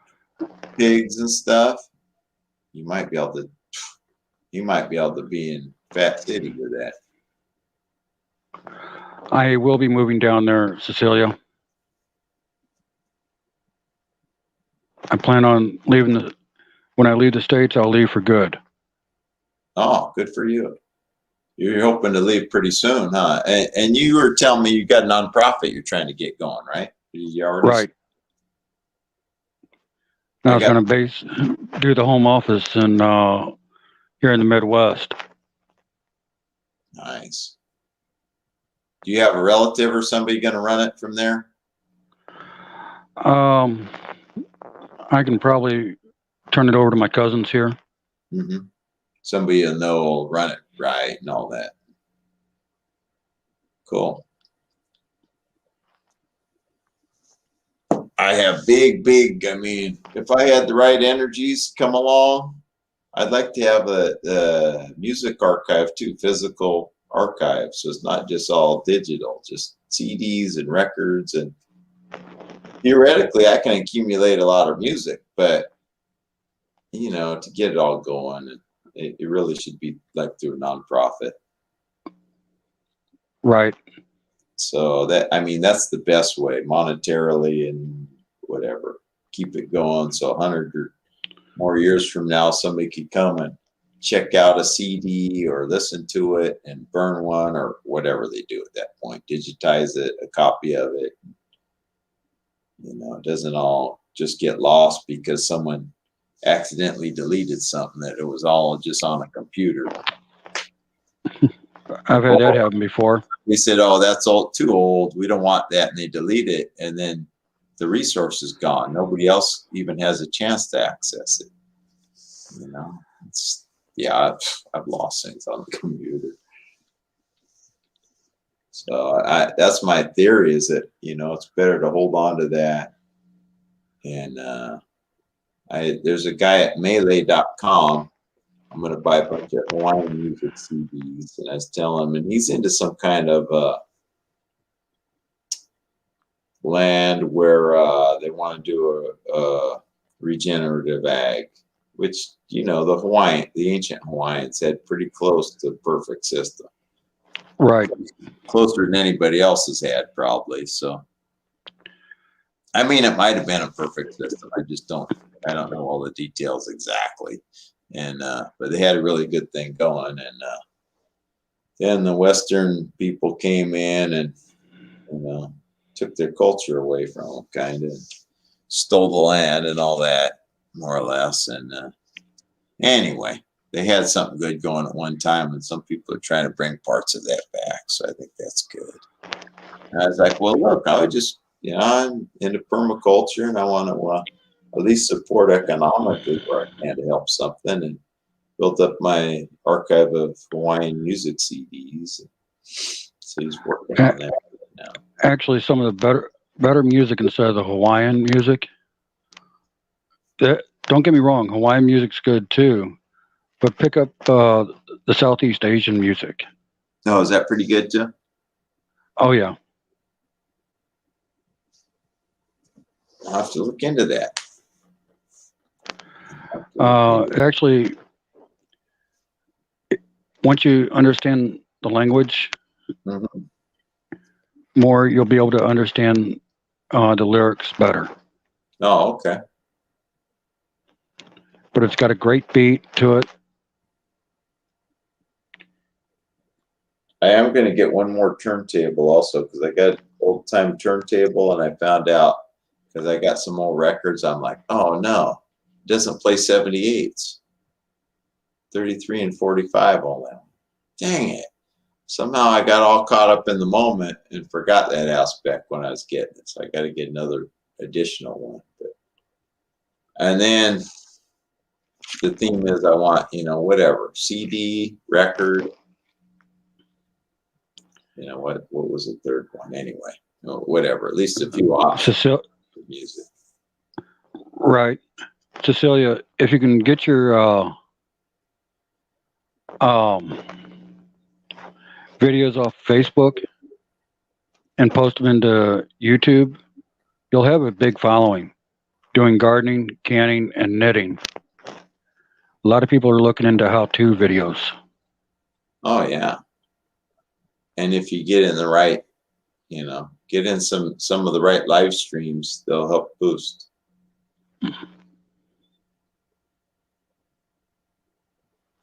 pigs and stuff, you might be able to. You might be able to be in Fat City with that. I will be moving down there, Cecilia. I plan on leaving when I leave the States, I'll leave for good. Oh, good for you. You're hoping to leave pretty soon, huh? And you were telling me you got a nonprofit you're trying to get going, right? Right. I was going to do the home office in here in the Midwest. Nice. Do you have a relative or somebody going to run it from there? I can probably turn it over to my cousins here. Mm-hmm. Somebody you'll know will run it right and all that. Cool. I have big, I mean, if I had the right energies come along, I'd like to have a music archive too, physical archive. So it's not just all digital, just CDs and records. And theoretically, I can accumulate a lot of music, but, you know, to get it all going, it really should be like through a nonprofit. Right. So that, I mean, that's the best way monetarily and whatever, keep it going. So 100 or more years from now, somebody could come and check out a CD or listen to it and burn one or whatever they do at that point, digitize it, a copy of it. You know, it doesn't all just get lost because someone accidentally deleted something that it was all just on a computer. I've had that happen before. They said, oh, that's too old. We don't want that. And they delete it. And then the resource is gone. Nobody else even has a chance to access it. You know, I've lost things on the computer. So that's my theory, is that, you know, it's better to hold on to that and There's a guy at Melee.com. I'm going to buy a bunch of Hawaiian music CDs, and I was telling him, and he's into some kind of land where they want to do a regenerative ag, which, you know, the ancient Hawaiians had pretty close to the perfect system. Right. Closer than anybody else has had, probably. So, I mean, it might have been a perfect system. I don't know all the details exactly. And, but they had a really good thing going. And then the Western people came in and, you know, took their culture away from them, kind of stole the land and all that, more or less. And anyway, they had something good going at one time, and some people are trying to bring parts of that back. So I think that's good. And I was like, well, look, I would just, you know, I'm into permaculture, and I want to at least support economically where I can to help something, and built up my archive of Hawaiian music CDs. So he's working on that right now. Actually, some of the better music instead of the Hawaiian music. Don't get me wrong, Hawaiian music's good too, but pick up the Southeast Asian music. Oh, is that pretty good too? Oh yeah. I'll have to look into that. Actually, once you understand the language more, you'll be able to understand the lyrics better. Oh, okay. But it's got a great beat to it. I am going to get one more turntable also, because I got an old time turntable, and I found out because I got some old records. I'm like, oh no, it doesn't play 78s, 33 and 45 only. Dang it. Somehow I got all caught up in the moment and forgot that aspect when I was getting it. So I got to get another additional one. And then the theme is I want, you know, whatever, CD, record. You know, what was the third one anyway? No, whatever, at least a few options for music. Right. Cecilia, if you can get your videos off Facebook and post them into YouTube, you'll have a big following doing gardening, canning, and knitting. A lot of people are looking into how-to videos. Oh yeah. And if you get in the right, you know, get in some of the right live streams, they'll help boost.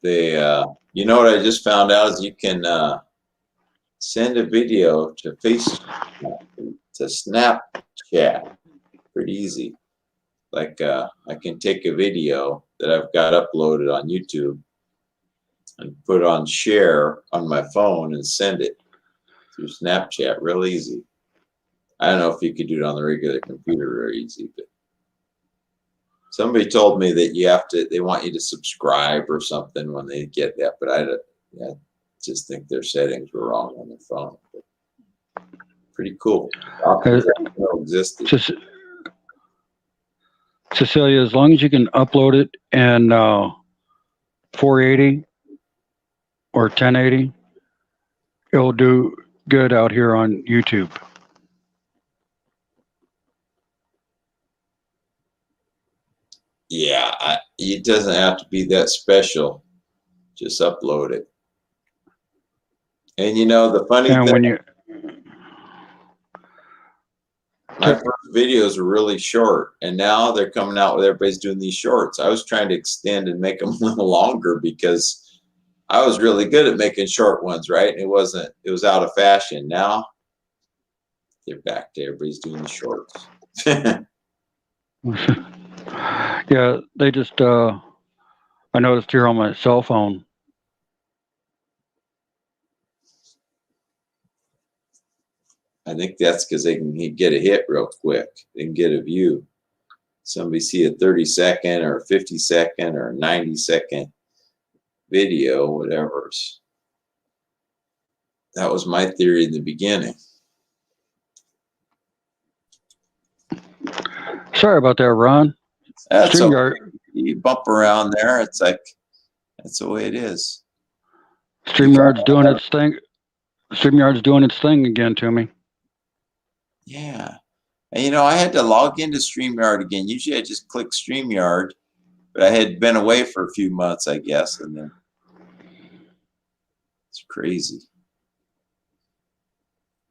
You know what I just found out is you can send a video to Snapchat, pretty easy. Like I can take a video that I've got uploaded on YouTube and put on share on my phone and send it through Snapchat, real easy. I don't know if you could do it on the regular computer very easy, but somebody told me that they want you to subscribe or something when they get that, but I just think their settings were wrong on their phone. But pretty cool. Cecilia, as long as you can upload it in 480 or 1080, it'll do good out here on YouTube. Yeah, it doesn't have to be that special. Just upload it. And you know, the funny thing, my first videos were really short, and now they're coming out with everybody's doing these shorts. I was trying to extend and make them a little longer because I was really good at making short ones, right? It was out of fashion. Now they're back to everybody's doing the shorts. Yeah, they just I noticed here on my cell phone. I think that's because they can get a hit real quick. They can get a view. Somebody see a 30-second or 50-second or 90-second video, whatever. That was my theory in the beginning. Sorry about that, Ron. That's okay. StreamYard, You bump around there. It's like, that's the way it is. StreamYard's doing its thing. StreamYard's doing its thing again to me. Yeah. And I had to log into StreamYard again. Usually I just click StreamYard, but I had been away for a few months, I guess, and then it's crazy.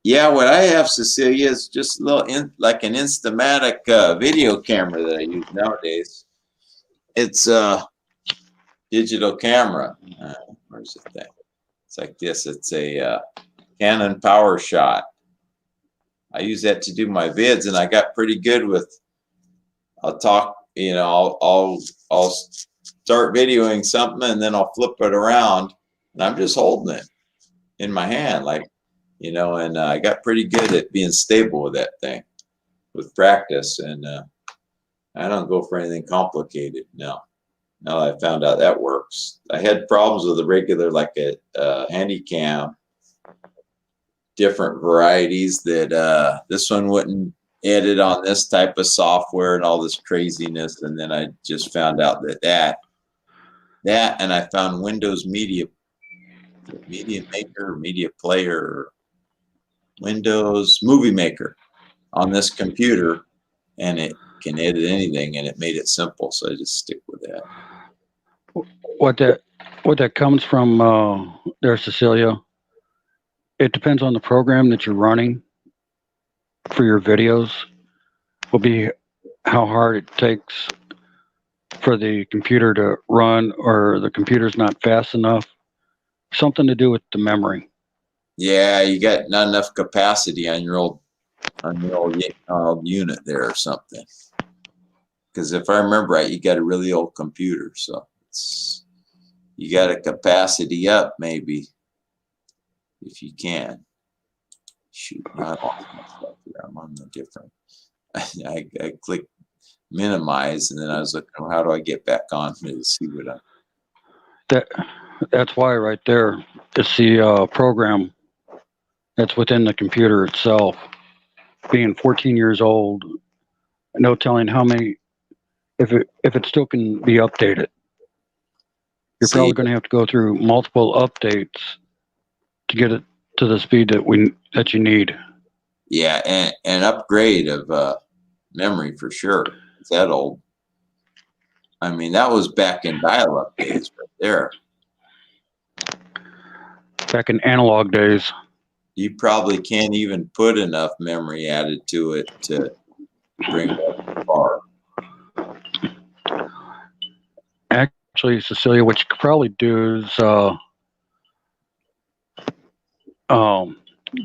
Yeah, what I have, Cecilia, is just a little like an Instamatic video camera that I use nowadays. It's a digital camera. Where's the thing? It's like this. It's a Canon PowerShot. I use that to do my vids, and I got pretty good with. I'll talk. I'll start videoing something, and then I'll flip it around, and I'm just holding it in my hand, like. And I got pretty good at being stable with that thing with practice. And I don't go for anything complicated now. Now that I found out that works. I had problems with a regular, like a Handycam, different varieties that this one wouldn't edit on this type of software and all this craziness. And then I just found out that and I found Windows Media Maker, Media Player, Windows Movie Maker on this computer, and it can edit anything, and it made it simple, so I just stick with that. What that comes from there, Cecilia, it depends on the program that you're running for your videos, will be how hard it takes for the computer to run, or the computer's not fast enough. Something to do with the memory. Yeah, you got not enough capacity on your old unit there or something. Because if I remember right, you got a really old computer, so you got a capacity up maybe if you can. Shoot, not all my stuff here. I'm on the different. I click minimize, and then I was looking, how do I get back on to see what That's why right there, it's the program that's within the computer itself. Being 14 years old, no telling how many, if it still can be updated. You're probably going to have to go through multiple updates to get it to the speed that you need. Yeah, and upgrade of memory for sure. It's that old. I mean, that was back in dial-up days right there. Back in analog days. You probably can't even put enough memory added to it to bring it up far. Actually, Cecilia, what you could probably do is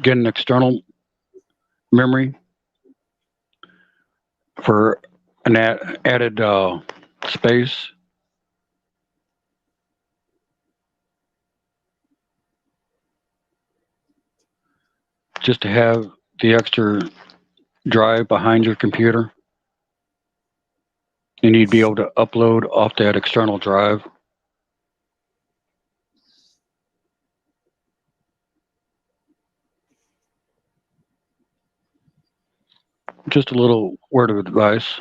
get an external memory for an added space. Just to have the extra drive behind your computer. And you'd be able to upload off that external drive. Just a little word of advice.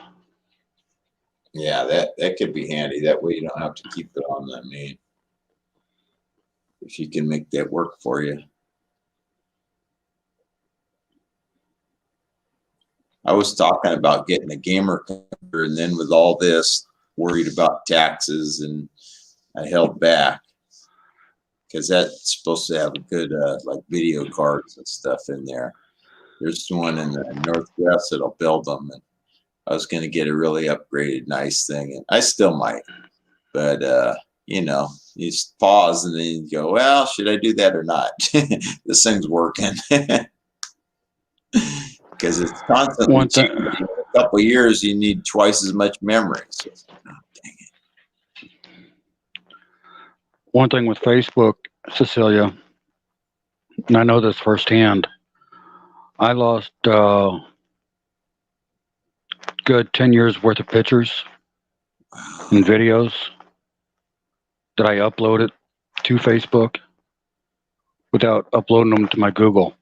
Yeah, that could be handy. That way you don't have to keep it on the main. If you can make that work for you. I was talking about getting a gamer computer, and then with all this, worried about taxes, and I held back because that's supposed to have a good like video cards and stuff in there. There's one in the Northwest that'll build them, and I was going to get a really upgraded, nice thing, and I still might, but you just pause and then you go, well, should I do that or not? This thing's working. Because it's constantly changing. In a couple of years, you need twice as much memory. So, oh, dang it. One thing with Facebook, Cecilia, and I know this firsthand, I lost good 10 years worth of pictures and videos that I uploaded to Facebook without uploading them to my Google.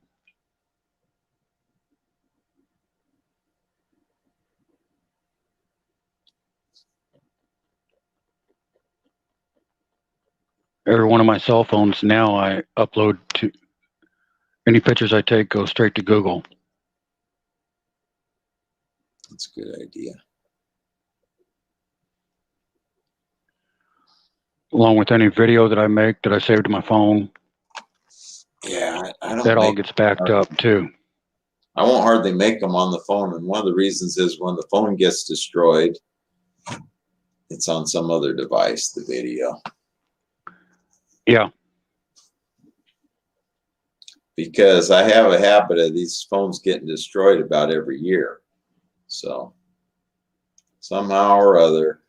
every one of my cell phones now, I upload to any pictures I take go straight to Google. That's a good idea. Along with any video that I make that I save to my phone, Yeah, I don't. that all gets backed up too. I won't hardly make them on the phone, and one of the reasons is when the phone gets destroyed, it's on some other device, the video. Yeah. Because I have a habit of these phones getting destroyed about every year. So somehow or other,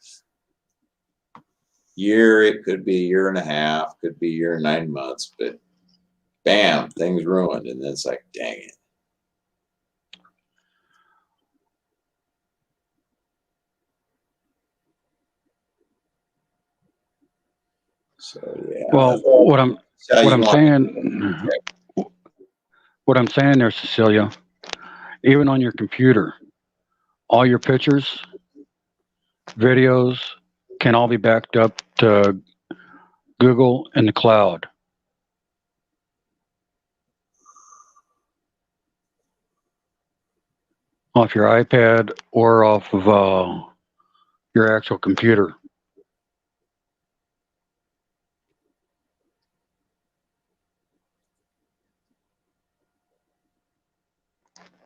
it could be a year and a half, could be a year and 9 months, but bam, things ruined. And then it's like, dang it. So yeah. Well, what I'm saying there, Cecilia, even on your computer, all your pictures, videos can all be backed up to Google in the cloud. Off your iPad or off of your actual computer.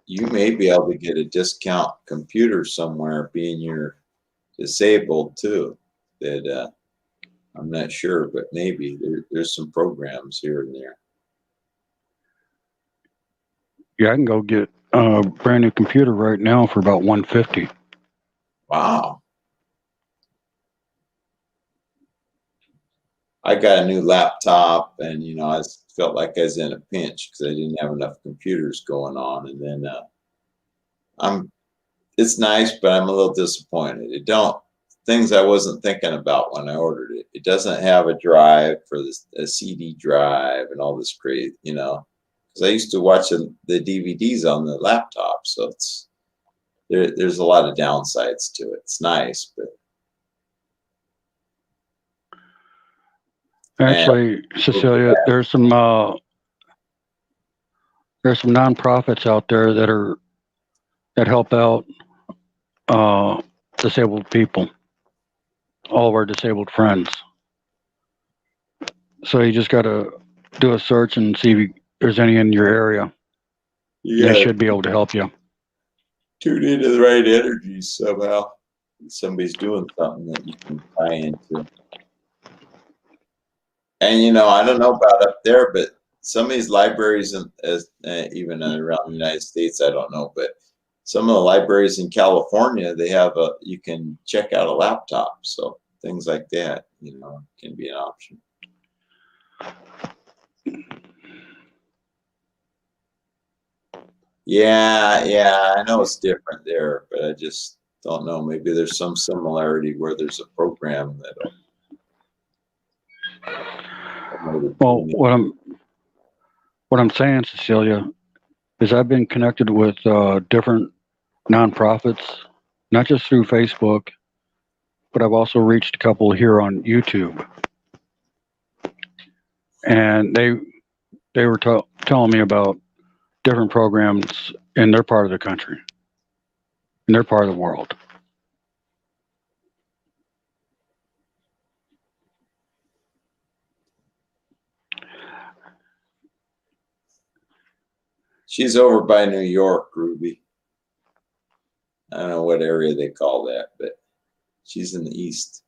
You may be able to get a discount computer somewhere, being you're disabled too. That I'm not sure, but maybe there's some programs here and there. Yeah, I can go get a brand new computer right now for about $150. Wow. I got a new laptop, and I felt like I was in a pinch because I didn't have enough computers going on. And then it's nice, but I'm a little disappointed. Things I wasn't thinking about when I ordered it. It doesn't have a drive for a CD drive and all this crazy, because I used to watch the DVDs on the laptop, so there's a lot of downsides to it. It's nice, but actually, Cecilia, there's some nonprofits out there that help out disabled people, all of our disabled friends. So you just got to do a search and see if there's any in your area. Yeah, they should be able to help you. Tune into the right energies somehow. Somebody's doing something that you can tie into. And I don't know about up there, but some of these libraries, even around the United States, I don't know, but some of the libraries in California, they have you can check out a laptop, so things like that, can be an option. Yeah, I know it's different there, but I just don't know. Maybe there's some similarity where there's a program that. Well, what I'm saying, Cecilia, is I've been connected with different nonprofits, not just through Facebook, but I've also reached a couple here on YouTube, and they were telling me about different programs in their part of the country, in their part of the world. She's over by New York, Ruby. I don't know what area they call that, but she's in the east.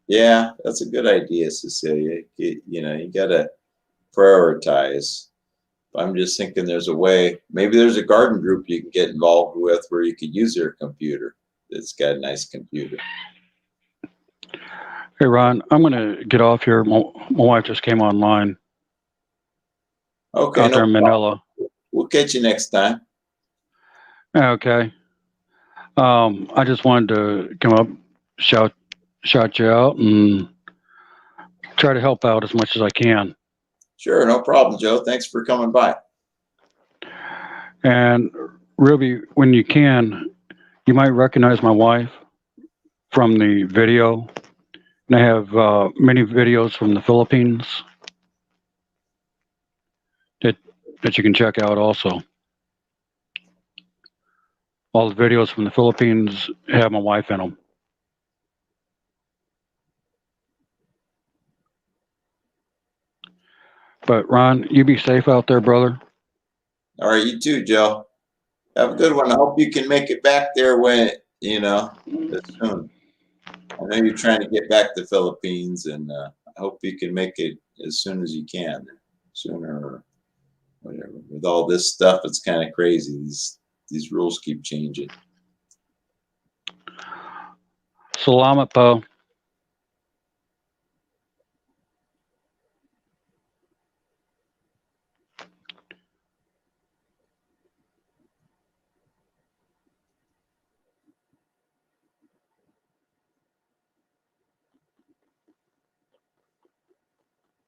Yeah, that's a good idea, Cecilia. You got to prioritize. I'm just thinking there's a way. Maybe there's a garden group you can get involved with where you could use their computer. That's got a nice computer. Hey, Ron, I'm going to get off here. My wife just came online. Okay. Out there in Manila. We'll catch you next time. Okay. I just wanted to come up, shout you out, and try to help out as much as I can. Sure, no problem, Joe. Thanks for coming by. And Ruby, when you can, you might recognize my wife, from the video. And I have many videos from the Philippines that you can check out also. All the videos from the Philippines have my wife in them. But Ron, you be safe out there, brother. All right, you too, Joe. Have a good one. I hope you can make it back there when, soon. I know you're trying to get back to the Philippines, and I hope you can make it as soon as you can, sooner or whatever. With all this stuff, it's kind of crazy. These rules keep changing. Salamat po.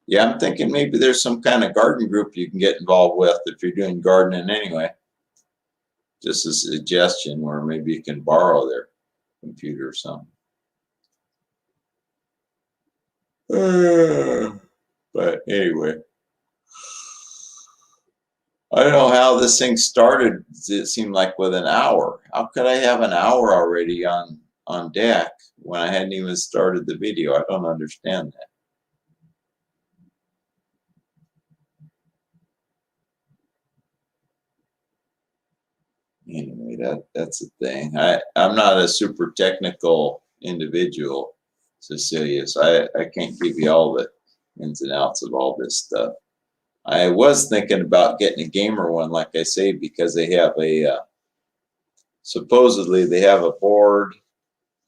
Yeah, I'm thinking maybe there's some kind of garden group you can get involved with if you're doing gardening anyway. Just a suggestion, where maybe you can borrow their computer or something. But anyway, I don't know how this thing started. It seemed like with an hour. How could I have an hour already on deck when I hadn't even started the video? I don't understand that. Anyway, that's the thing. I'm not a super technical individual, Cecilia, so I can't give you all the ins and outs of all this stuff. I was thinking about getting a gamer one, like I say, because they have supposedly they have a board,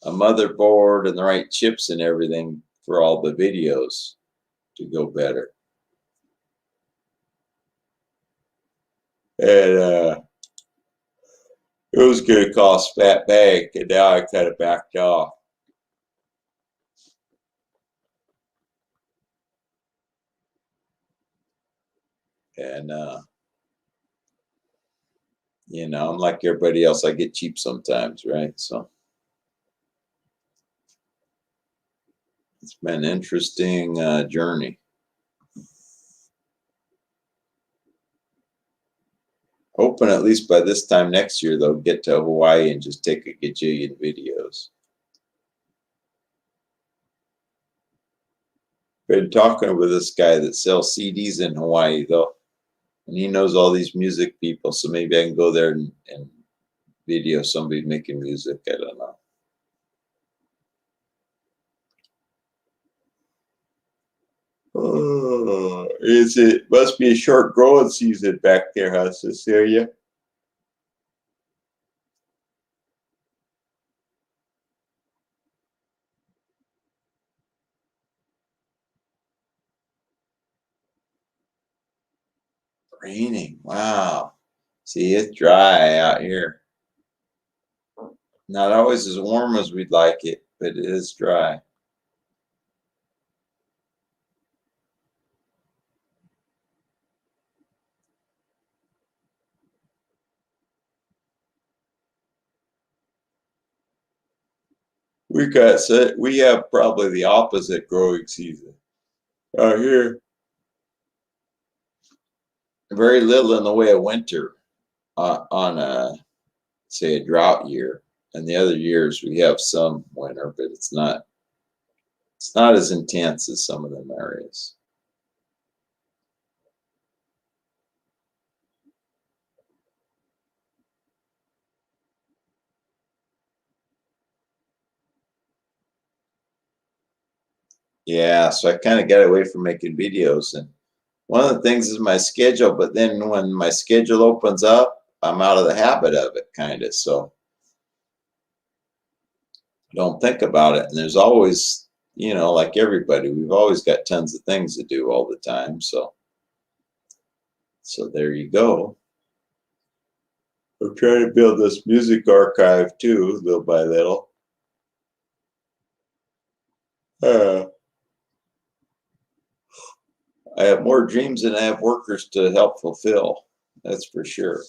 a motherboard, and the right chips and everything for all the videos to go better. And it was going to cost fat bag, and now I kind of backed off. And I'm like everybody else. I get cheap sometimes, right? So it's been an interesting journey. Hoping at least by this time next year they'll get to Hawaii and just take a gajillion videos. Been talking with this guy that sells CDs in Hawaii though, and he knows all these music people, so maybe I can go there and video somebody making music. I don't know. Oh, must be a short growing season back there, huh, Cecilia? Raining. Wow. See, it's dry out here. Not always as warm as we'd like it, but it is dry. We have probably the opposite growing season out here. Very little in the way of winter on say a drought year, and the other years we have some winter, but it's not as intense as some of them areas. Yeah, so I kind of got away from making videos, and one of the things is my schedule, but then when my schedule opens up, I'm out of the habit of it, kind of. So I don't think about it. And there's always, like everybody, we've always got tons of things to do all the time. So there you go. I'm trying to build this music archive too, little by little. I have more dreams than I have workers to help fulfill. That's for sure.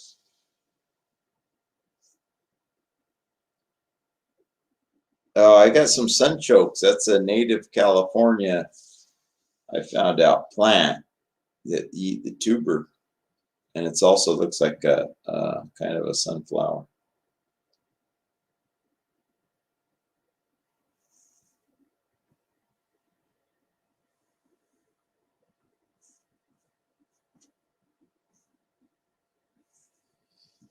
Oh, I got some sunchokes. That's a native California, I found out, plant that eat the tuber. And it's also looks like a kind of a sunflower.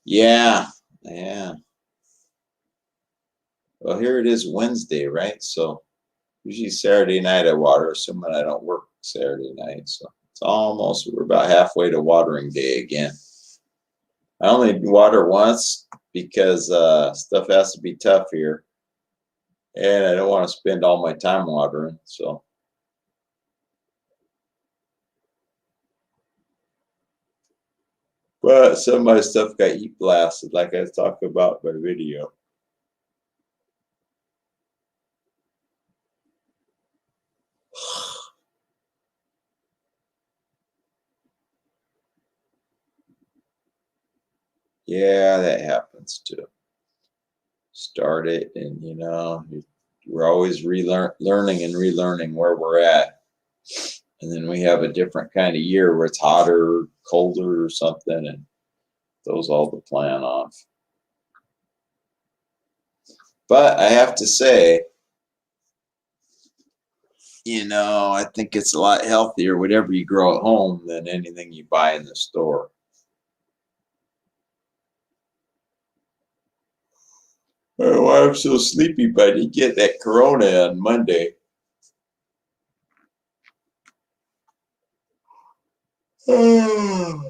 Yeah, yeah. Well, here it is Wednesday, right? So usually Saturday night I water, assuming I don't work Saturday night. So it's almost, we're about halfway to watering day again. I only water once because stuff has to be tough here. And I don't want to spend all my time watering. So, but some of my stuff got heat blasted, like I was talking about in my video. Yeah, that happens too. Start it, and we're always learning and relearning where we're at. And then we have a different kind of year where it's hotter, colder, or something, and throws all the plan off. But I have to say, I think it's a lot healthier, whatever you grow at home, than anything you buy in the store. Oh, I'm so sleepy, buddy. Get that Corona on Monday. And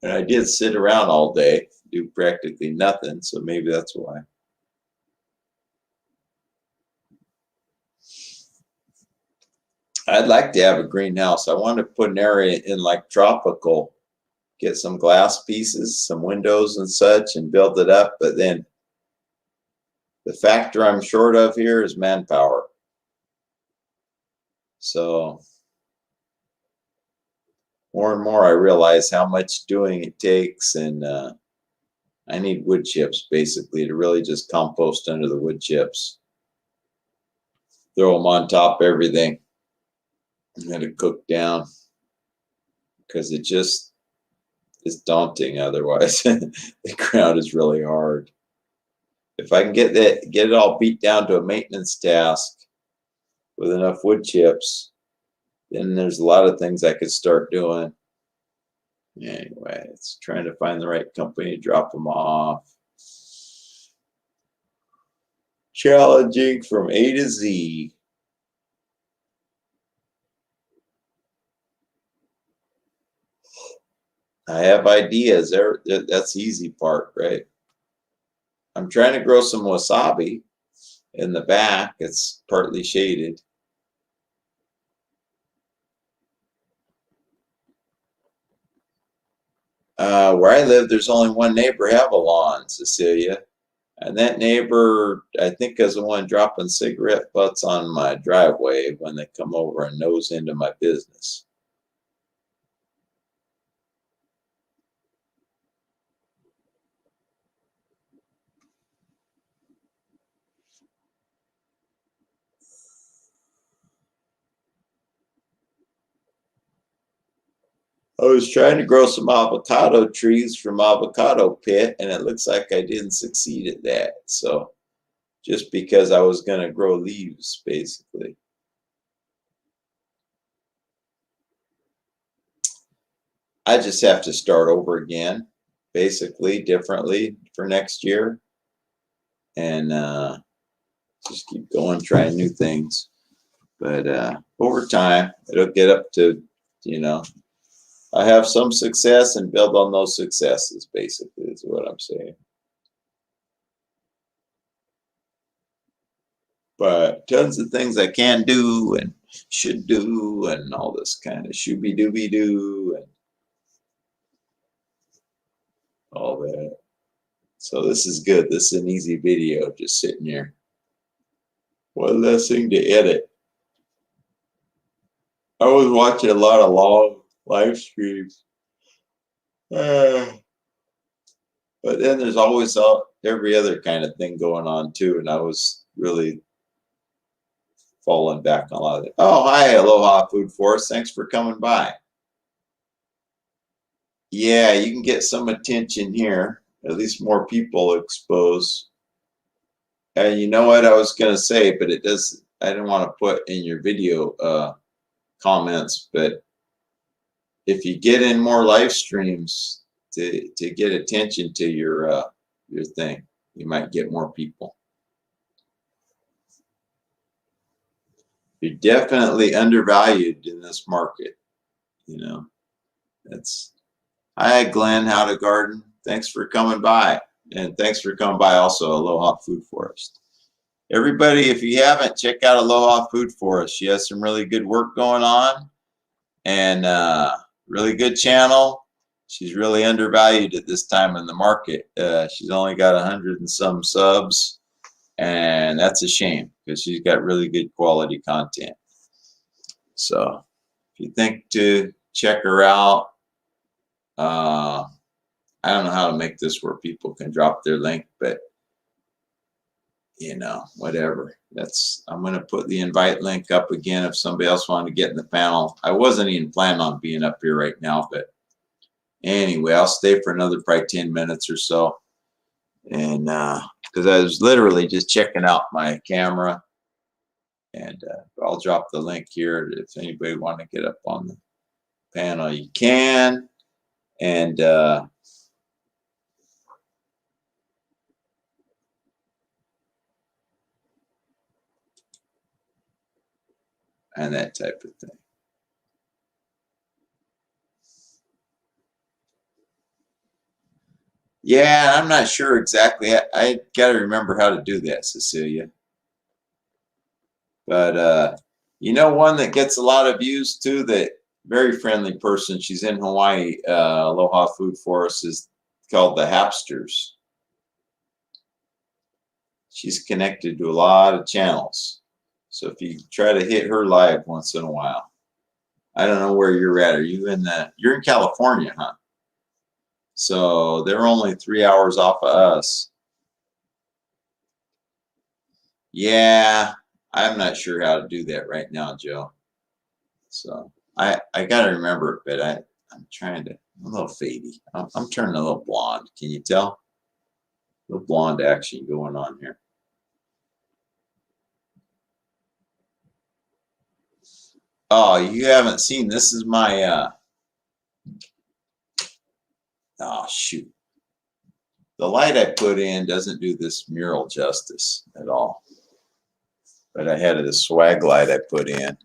I did sit around all day, do practically nothing, so maybe that's why. I'd like to have a greenhouse. I want to put an area in like tropical, get some glass pieces, some windows and such, and build it up. But then the factor I'm short of here is manpower. So more and more I realize how much doing it takes, and I need wood chips basically to really just compost under the wood chips. Throw them on top of everything and let it cook down, because it just is daunting otherwise. The ground is really hard. If I can get it all beat down to a maintenance task with enough wood chips, then there's a lot of things I could start doing. Anyway, it's trying to find the right company to drop them off. Challenging from A to Z. I have ideas. That's the easy part, right? I'm trying to grow some wasabi in the back. It's partly shaded. Where I live, there's only one neighbor have a lawn, Cecilia. And that neighbor, I think, is the one dropping cigarette butts on my driveway when they come over and nose into my business. I was trying to grow some avocado trees from avocado pit, and it looks like I didn't succeed at that. So just because I was going to grow leaves, basically. I just have to start over again, basically, differently for next year. And just keep going, trying new things. But over time, it'll get up to, I have some success and build on those successes, basically, is what I'm saying. But tons of things I can do and should do and all this kind of shooby-dooby-doo and all that. So this is good. This is an easy video, just sitting here. One less thing to edit. I was watching a lot of long live streams. But then there's always every other kind of thing going on too. And I was really fallen back on a lot of it. Oh, hi, Aloha Food Forest. Thanks for coming by. Yeah, you can get some attention here. At least more people exposed. And you know what I was going to say, but it does. I didn't want to put in your video comments, but if you get in more live streams to get attention to your thing, you might get more people. You're definitely undervalued in this market. You know, that's. Hi, Glenn. How to garden? Thanks for coming by, and thanks for coming by also Aloha Food Forest. Everybody, if you haven't, check out Aloha Food Forest. She has some really good work going on, and really good channel. She's really undervalued at this time in the market. She's only got 100 and some subs, and that's a shame because she's got really good quality content. So if you think to check her out, I don't know how to make this where people can drop their link, but you know, whatever. I'm going to put the invite link up again if somebody else wanted to get in the panel. I wasn't even planning on being up here right now, but anyway, I'll stay for another probably 10 minutes or so. And because I was literally just checking out my camera, and I'll drop the link here. If anybody want to get up on the panel, you can. And that type of thing. Yeah, I'm not sure exactly. I got to remember how to do that, Cecilia. But you know, one that gets a lot of views too, that very friendly person. She's in Hawaii. Aloha Food Forest is called the Hapsters. She's connected to a lot of channels. So if you try to hit her live once in a while, I don't know where you're at. Are you you're in California, huh? So they're only 3 hours off of us. Yeah, I'm not sure how to do that right now, Joe. So I got to remember it, but I'm trying to. I'm a little fadey. I'm turning a little blonde. Can you tell? A little blonde action going on here. Oh, you haven't seen. This is my. Oh shoot. The light I put in doesn't do this mural justice at all. But I had a swag light I put in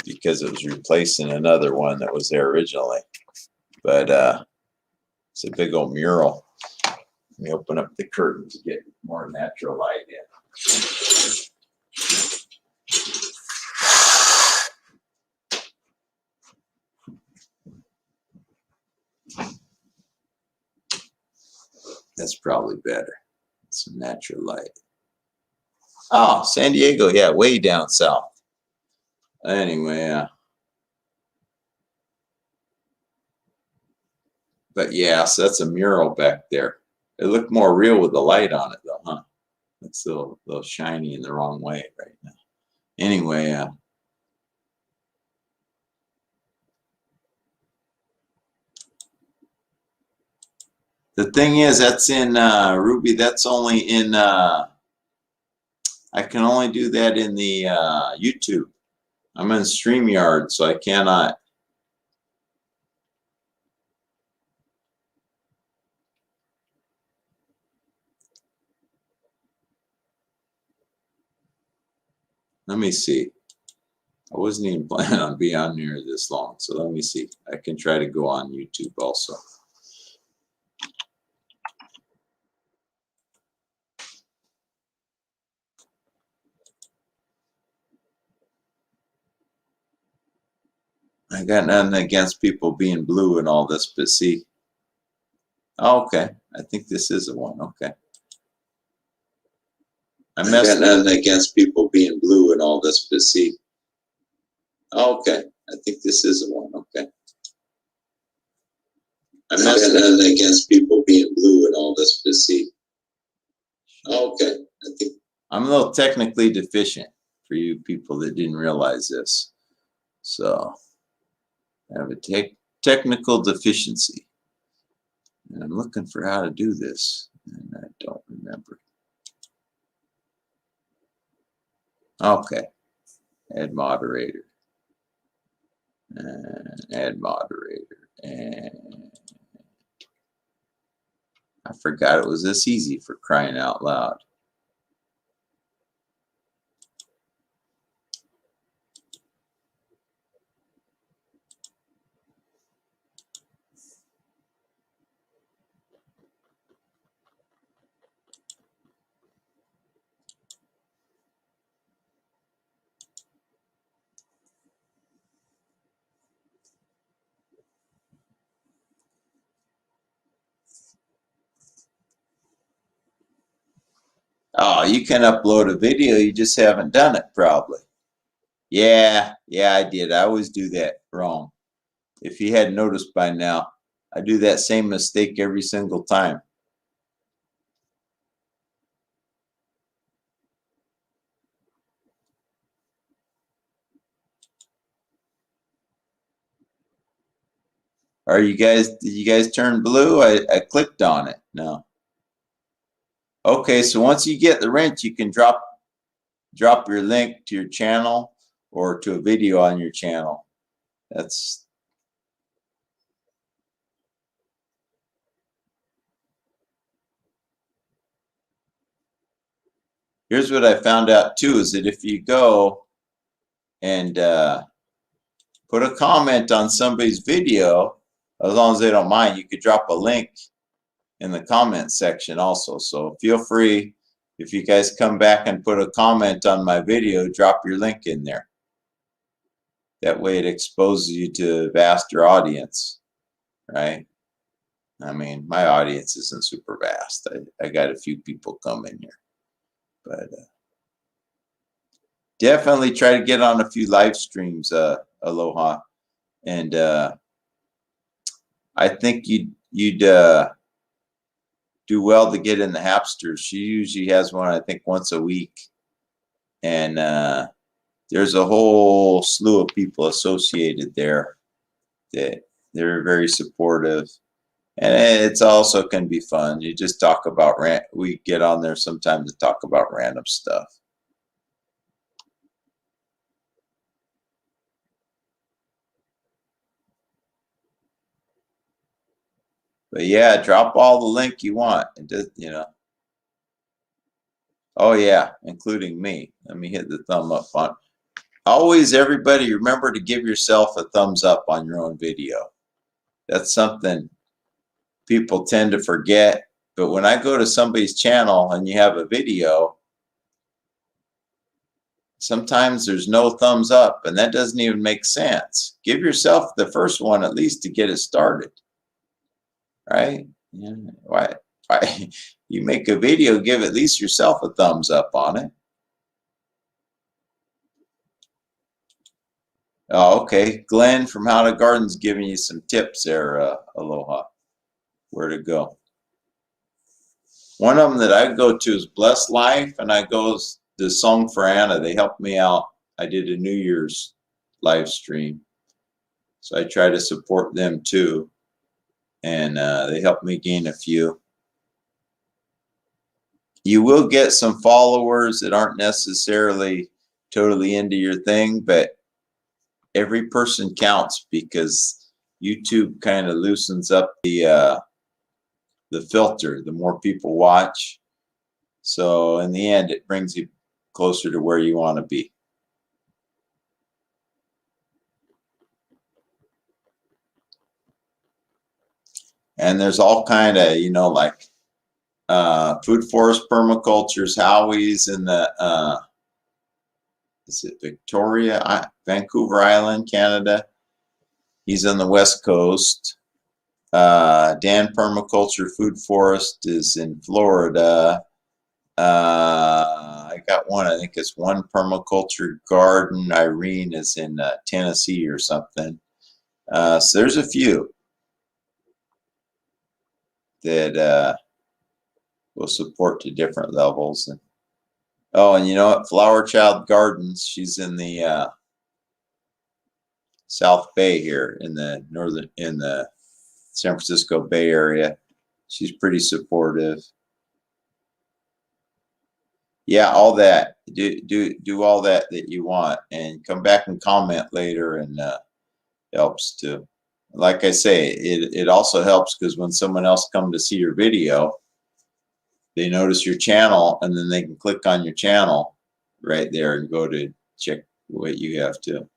because it was replacing another one that was there originally. But it's a big old mural. Let me open up the curtain to get more natural light in. That's probably better. Some natural light. Oh, San Diego, yeah, way down south. Anyway, but yeah, so that's a mural back there. It looked more real with the light on it, though, huh? It's a little shiny in the wrong way right now. Anyway, the thing is, that's in Ruby. That's only in. I can only do that in the YouTube. I'm in StreamYard, so I cannot. Let me see. I wasn't even planning on being on here this long, so let me see. I can try to go on YouTube also. I got nothing against people being blue and all this, but see. Oh, okay. I think this is the one. Okay. I got nothing against people being blue and all this, but see. Oh, okay. I think this is the one. Okay. I got nothing against people being blue and all this, but see. Oh, okay. I think I'm a little technically deficient for you people that didn't realize this. So I have a technical deficiency. And I'm looking for how to do this, and I don't remember. Okay, add moderator, and add moderator, and I forgot it was this easy, for crying out loud. Oh, you can upload a video, you just haven't done it probably. Yeah, I did. I always do that wrong. If you hadn't noticed by now, I do that same mistake every single time. Are you guys, did you guys turn blue? I clicked on it. No. Okay, so once you get the wrench, you can drop your link to your channel or to a video on your channel. Here's what I found out too, is that if you go and put a comment on somebody's video, as long as they don't mind, you could drop a link in the comment section also. So feel free, if you guys come back and put a comment on my video, drop your link in there. That way it exposes you to a vaster audience, right? I mean, my audience isn't super vast. I got a few people come in here. But definitely try to get on a few live streams, Aloha. And I think you'd do well to get in the Hapsters. She usually has one, I think, once a week. And there's a whole slew of people associated there that they're very supportive. And it's also can be fun. You just talk about we get on there sometimes to talk about random stuff. But yeah, drop all the link you want. And just, you know. Oh yeah, including me. Let me hit the thumb up on. Always, everybody, remember to give yourself a thumbs up on your own video. That's something people tend to forget. But when I go to somebody's channel and you have a video, sometimes there's no thumbs up, and that doesn't even make sense. Give yourself the first one at least to get it started, right? Yeah. Why you make a video, give at least yourself a thumbs up on it. Oh, okay. Glenn from How to Garden's giving you some tips there, Aloha. Where to go. One of them that I go to is Blessed Life, and I go to Song for Anna. They helped me out. I did a New Year's live stream. So I try to support them too. And they helped me gain a few. You will get some followers that aren't necessarily totally into your thing, but every person counts, because YouTube kind of loosens up the filter the more people watch. So in the end, it brings you closer to where you want to be. And there's all kind of, you know, like Food Forest Permaculture's Howie's in the is it Victoria, Vancouver Island, Canada. He's on the West Coast. Dan Permaculture Food Forest is in Florida. I got one, I think it's One Permaculture Garden. Irene is in Tennessee or something. So there's a few that will support to different levels. And Oh, and you know what? Flower Child Gardens. She's in the South Bay here in the San Francisco Bay Area. She's pretty supportive. Yeah, all that. Do all that you want, and come back and comment later, and helps too. Like I say, it also helps because when someone else comes to see your video, they notice your channel, and then they can click on your channel right there and go to check what you have too.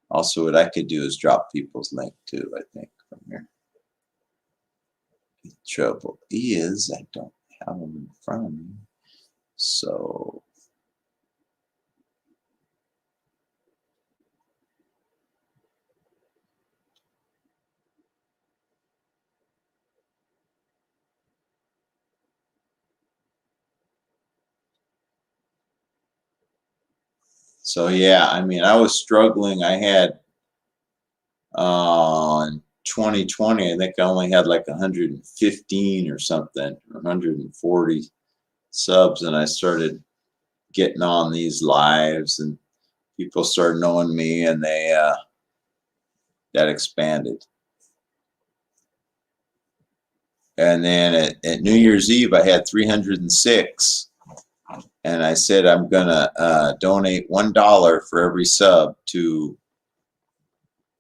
Also, what I could do is drop people's link too, I think, from here. The trouble is I don't have them in front of me. So yeah, I mean, I was struggling. I had in 2020, I think I only had like 115 or something, or 140 subs, and I started getting on these lives, and people started knowing me, and they that expanded. And then at New Year's Eve, I had 306, and I said I'm gonna donate $1 for every sub to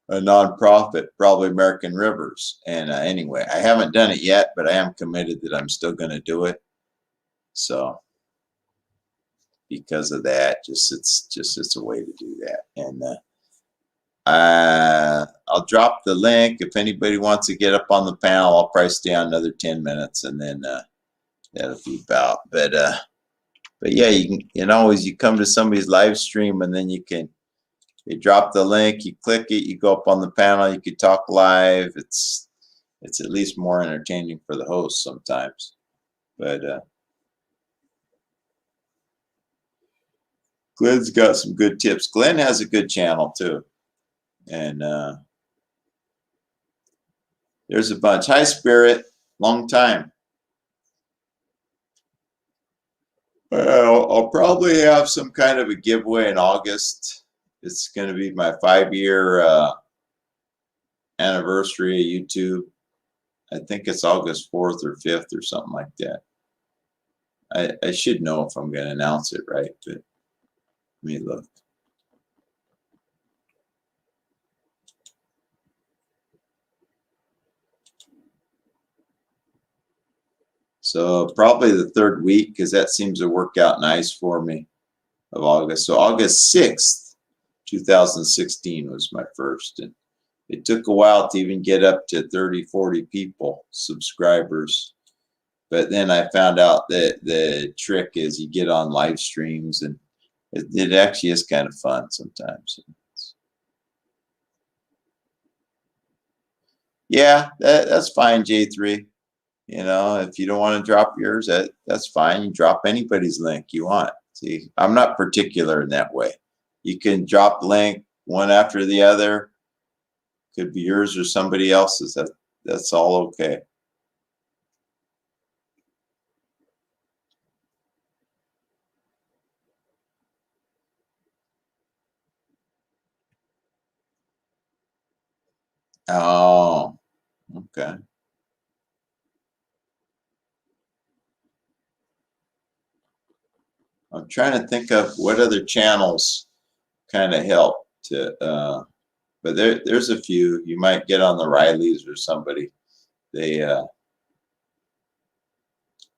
a nonprofit, probably American Rivers. And anyway, I haven't done it yet, but I am committed that I'm still going to do it. So because of that, it's a way to do that. And I'll drop the link if anybody wants to get up on the panel. I'll probably stay on another 10 minutes, and then that'll be about. But yeah, you always you come to somebody's live stream, and then you drop the link, you click it, you go up on the panel, you can talk live. It's at least more entertaining for the host sometimes. But Glenn's got some good tips. Glenn has a good channel too. And there's a bunch. Hi, Spirit. Long time. I'll probably have some kind of a giveaway in August. It's going to be my 5-year anniversary of YouTube. I think it's August 4th or 5th or something like that. I should know if I'm going to announce it right, but let me look. So probably the 3rd week, because that seems to work out nice for me, of August. So August 6th, 2016 was my first. And it took a while to even get up to 30, 40 people, subscribers. But then I found out that the trick is you get on live streams, and it actually is kind of fun sometimes. Yeah, that's fine, J3. If you don't want to drop yours, that's fine. You drop anybody's link you want. See, I'm not particular in that way. You can drop link one after the other. Could be yours or somebody else's. That's all okay. Oh, okay. I'm trying to think of what other channels kind of help to, but there's a few. You might get on the Rileys or somebody. They,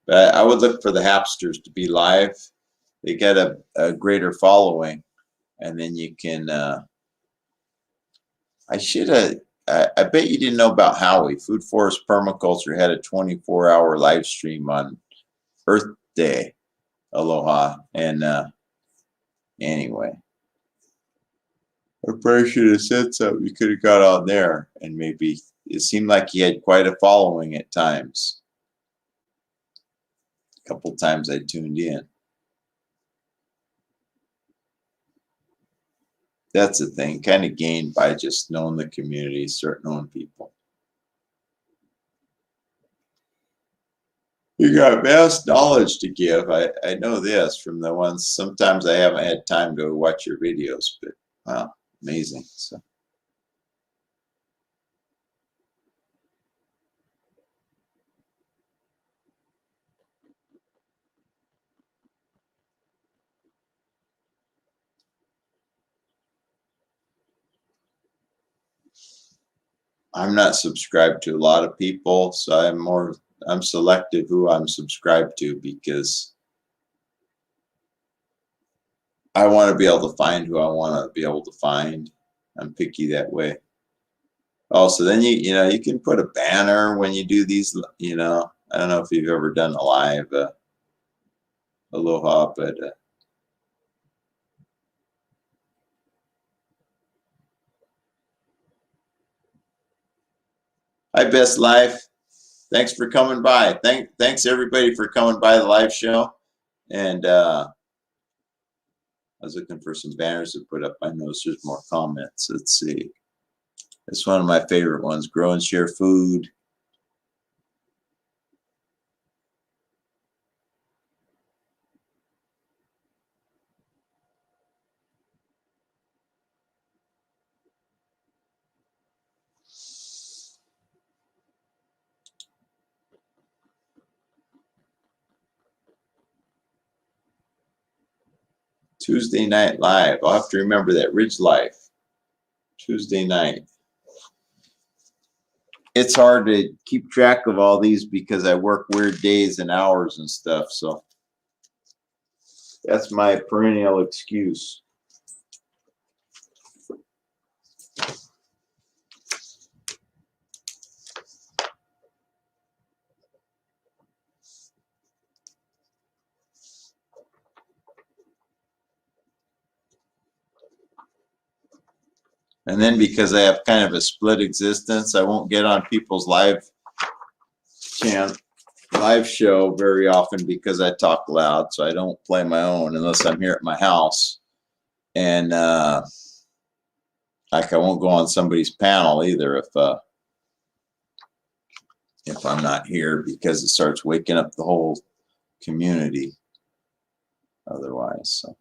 but I would look for the Hapsters to be live. They get a greater following, and then you can. I should have. I bet you didn't know about Howie. Food Forest Permaculture had a 24-hour live stream on Earth Day. Aloha. And anyway, I probably should have said something. You could have got on there, and maybe it seemed like he had quite a following at times. A couple times I tuned in. That's the thing, kind of gained by just knowing the community, start knowing people. You got vast knowledge to give. I know this from the ones, sometimes I haven't had time to watch your videos, but wow, amazing. So I'm not subscribed to a lot of people, so I'm selective who I'm subscribed to because I want to be able to find who I want to be able to find. I'm picky that way. Also, then you can put a banner when you do these. I don't know if you've ever done a live Aloha, but hi, Best Life. Thanks for coming by. Thanks everybody for coming by the live show. And I was looking for some banners to put up. I noticed there's more comments. Let's see. It's one of my favorite ones. Grow and share food. Tuesday Night Live. I'll have to remember that. Ridge Life. Tuesday night. It's hard to keep track of all these because I work weird days and hours and stuff. So that's my perennial excuse. And then because I have kind of a split existence, I won't get on people's live show very often because I talk loud. So I don't play my own unless I'm here at my house. And like I won't go on somebody's panel either if I'm not here because it starts waking up the whole community otherwise. So.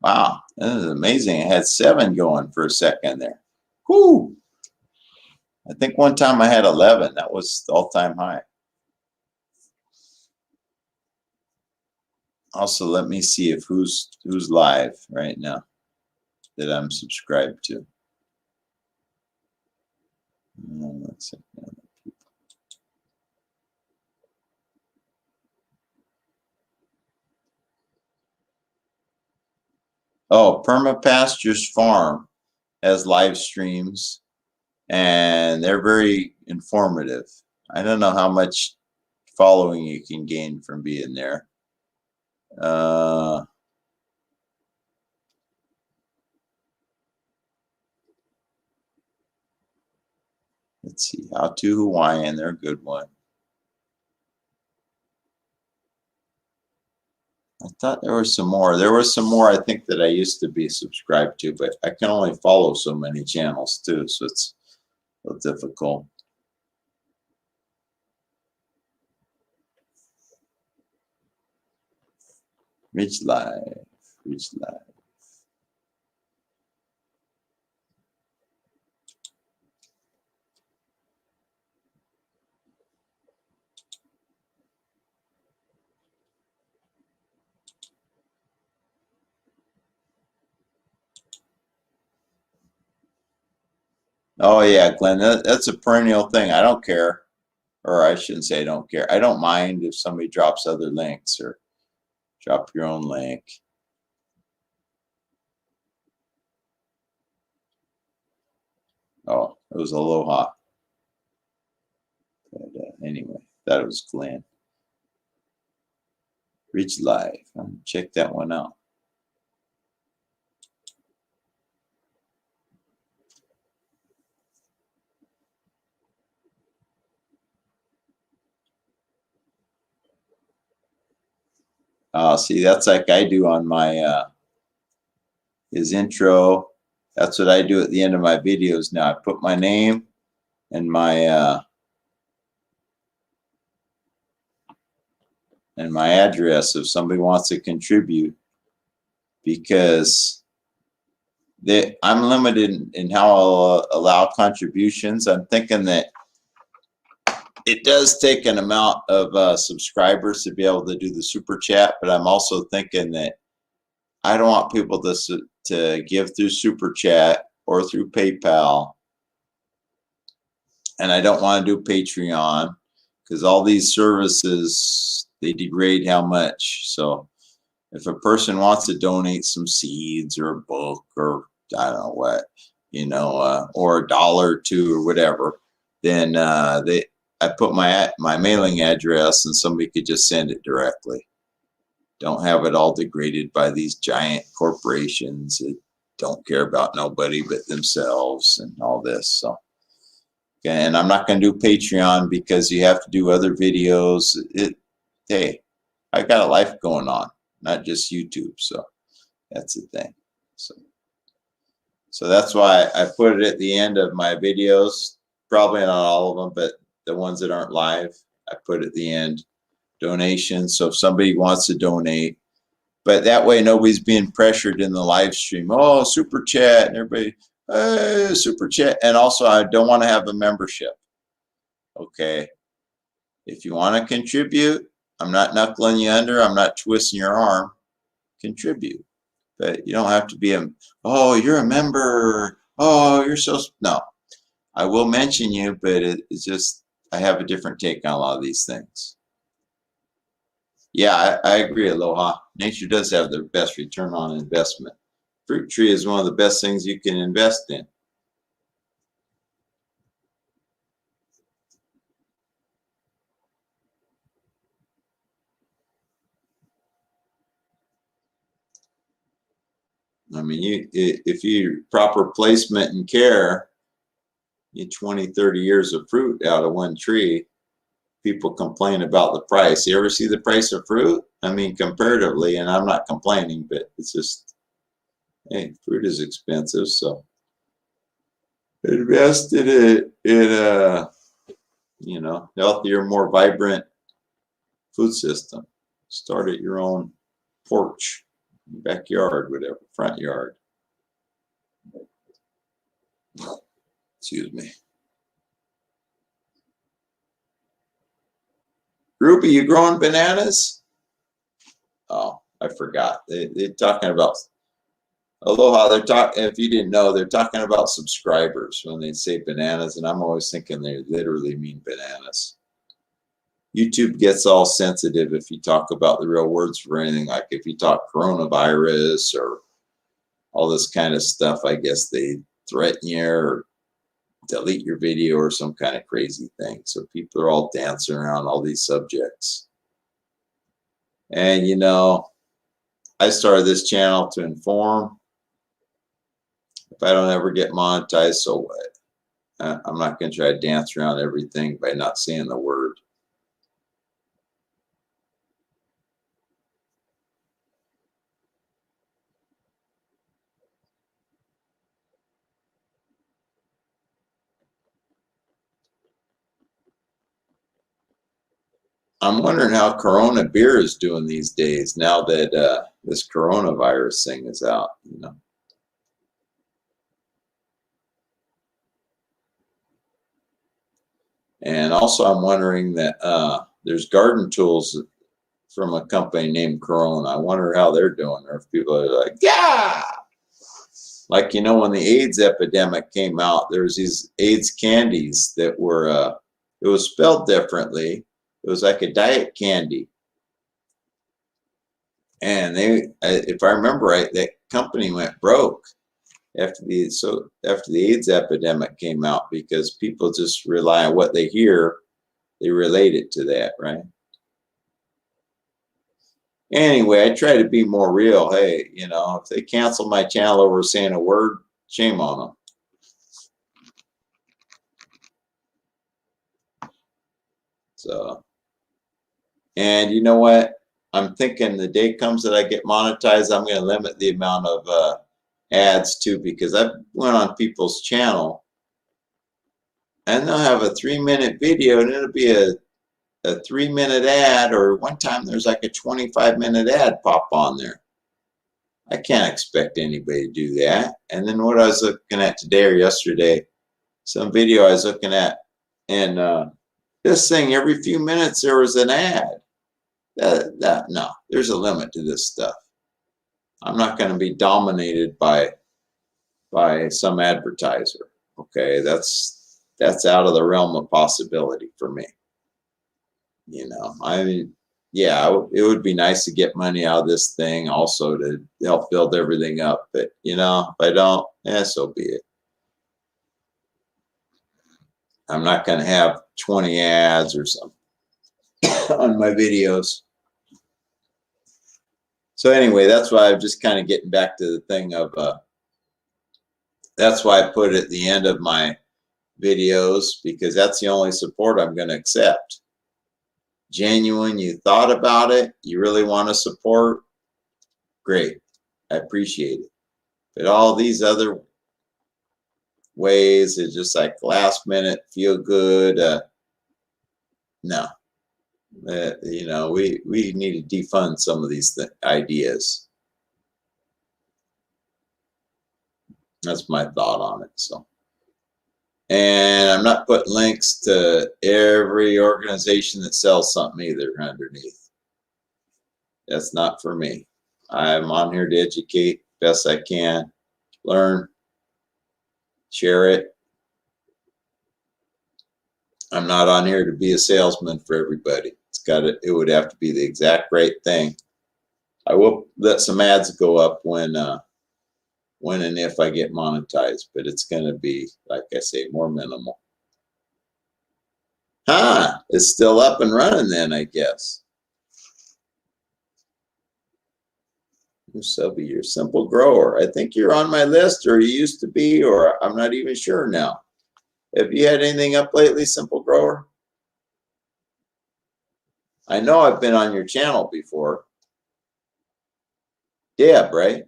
Wow, that is amazing. I had 7 going for a second there. Whoo! I think one time I had 11. That was the all-time high. Also, let me see if who's live right now that I'm subscribed to. Let's see. Oh, Permapastures Farm has live streams, and they're very informative. I don't know how much following you can gain from being there. Let's see, How to Hawaiian, they're a good one. I thought there was some more. There was some more I think that I used to be subscribed to, but I can only follow so many channels too, so it's a little difficult. Ridge Live, Ridge Live. Oh yeah, Glenn, that's a perennial thing. I don't care, or I shouldn't say I don't care. I don't mind if somebody drops other links or drop your own link. Oh, it was Aloha. But anyway, that was Glenn. Ridge Live. Check that one out. See, that's like I do on my his intro. That's what I do at the end of my videos now. I put my name and my address if somebody wants to contribute, because I'm limited in how I'll allow contributions. I'm thinking that it does take an amount of subscribers to be able to do the super chat, but I'm also thinking that I don't want people to give through super chat or through PayPal, and I don't want to do Patreon, because all these services, they degrade how much. So if a person wants to donate some seeds or a book or I don't know what, or $1 or $2 or whatever, then I put my mailing address and somebody could just send it directly. Don't have it all degraded by these giant corporations that don't care about nobody but themselves and all this. So, and I'm not going to do Patreon because you have to do other videos. Hey, I got a life going on, not just YouTube. So that's the thing. So that's why I put it at the end of my videos. Probably not all of them, but the ones that aren't live, I put at the end donations. So if somebody wants to donate, but that way nobody's being pressured in the live stream. Oh, super chat, and everybody, super chat. And also, I don't want to have a membership. Okay, if you want to contribute, I'm not knuckling you under. I'm not twisting your arm. Contribute, but you don't have to be oh, you're a member. Oh, you're so no. I will mention you, but it's just I have a different take on a lot of these things. Yeah, I agree, Aloha. Nature does have the best return on investment. Fruit tree is one of the best things you can invest in. I mean, if you proper placement and care, you 20, 30 years of fruit out of one tree. People complain about the price. You ever see the price of fruit? I mean, comparatively, and I'm not complaining, but it's just, hey, fruit is expensive, so invest in a healthier, more vibrant food system. Start at your own porch, backyard, whatever, front yard. Excuse me. Ruby, you growing bananas? Oh, I forgot. They're talking about Aloha. They're talking. If you didn't know, they're talking about subscribers when they say bananas, and I'm always thinking they literally mean bananas. YouTube gets all sensitive if you talk about the real words for anything. Like if you talk coronavirus or all this kind of stuff, I guess they threaten you or delete your video or some kind of crazy thing. So people are all dancing around all these subjects. And I started this channel to inform. If I don't ever get monetized, so what? I'm not going to try to dance around everything by not saying the word. I'm wondering how Corona beer is doing these days now that this coronavirus thing is out. And also, I'm wondering that there's garden tools from a company named Corona. I wonder how they're doing, or if people are like, yeah. Like, when the AIDS epidemic came out, there was these AIDS candies that were, it was spelled differently. It was like a diet candy. And if I remember right, that company went broke after the AIDS epidemic came out, because people just rely on what they hear. They relate it to that, right? Anyway, I try to be more real. Hey, if they cancel my channel over saying a word, shame on them. So, and you know what? I'm thinking the day comes that I get monetized, I'm going to limit the amount of ads too, because I went on people's channel and they'll have a 3-minute video and it'll be a 3-minute ad, or one time there's like a 25-minute ad pop on there. I can't expect anybody to do that. And then what I was looking at today or yesterday, some video I was looking at, and this thing, every few minutes there was an ad. No, there's a limit to this stuff. I'm not going to be dominated by some advertiser. Okay, that's out of the realm of possibility for me. You know, I mean, yeah, it would be nice to get money out of this thing also to help build everything up. But, you know, if I don't, so be it. I'm not going to have 20 ads or something on my videos. So anyway, that's why I'm just kind of getting back to the thing of, that's why I put it at the end of my videos, because that's the only support I'm going to accept. Genuine, you thought about it, you really want to support, great, I appreciate it. But all these other ways is just like last minute, feel good. No, you know, we need to defund some of these ideas. That's my thought on it. So, and I'm not putting links to every organization that sells something either underneath. That's not for me. I'm on here to educate best I can, learn, share it. I'm not on here to be a salesman for everybody. It would have to be the exact right thing. I will let some ads go up when and if I get monetized, but it's going to be, like I say, more minimal. It's still up and running then, I guess. Subby, you're Simple Grower. I think you're on my list, or you used to be, or I'm not even sure now. Have you had anything up lately, Simple Grower? I know I've been on your channel before. Deb, right?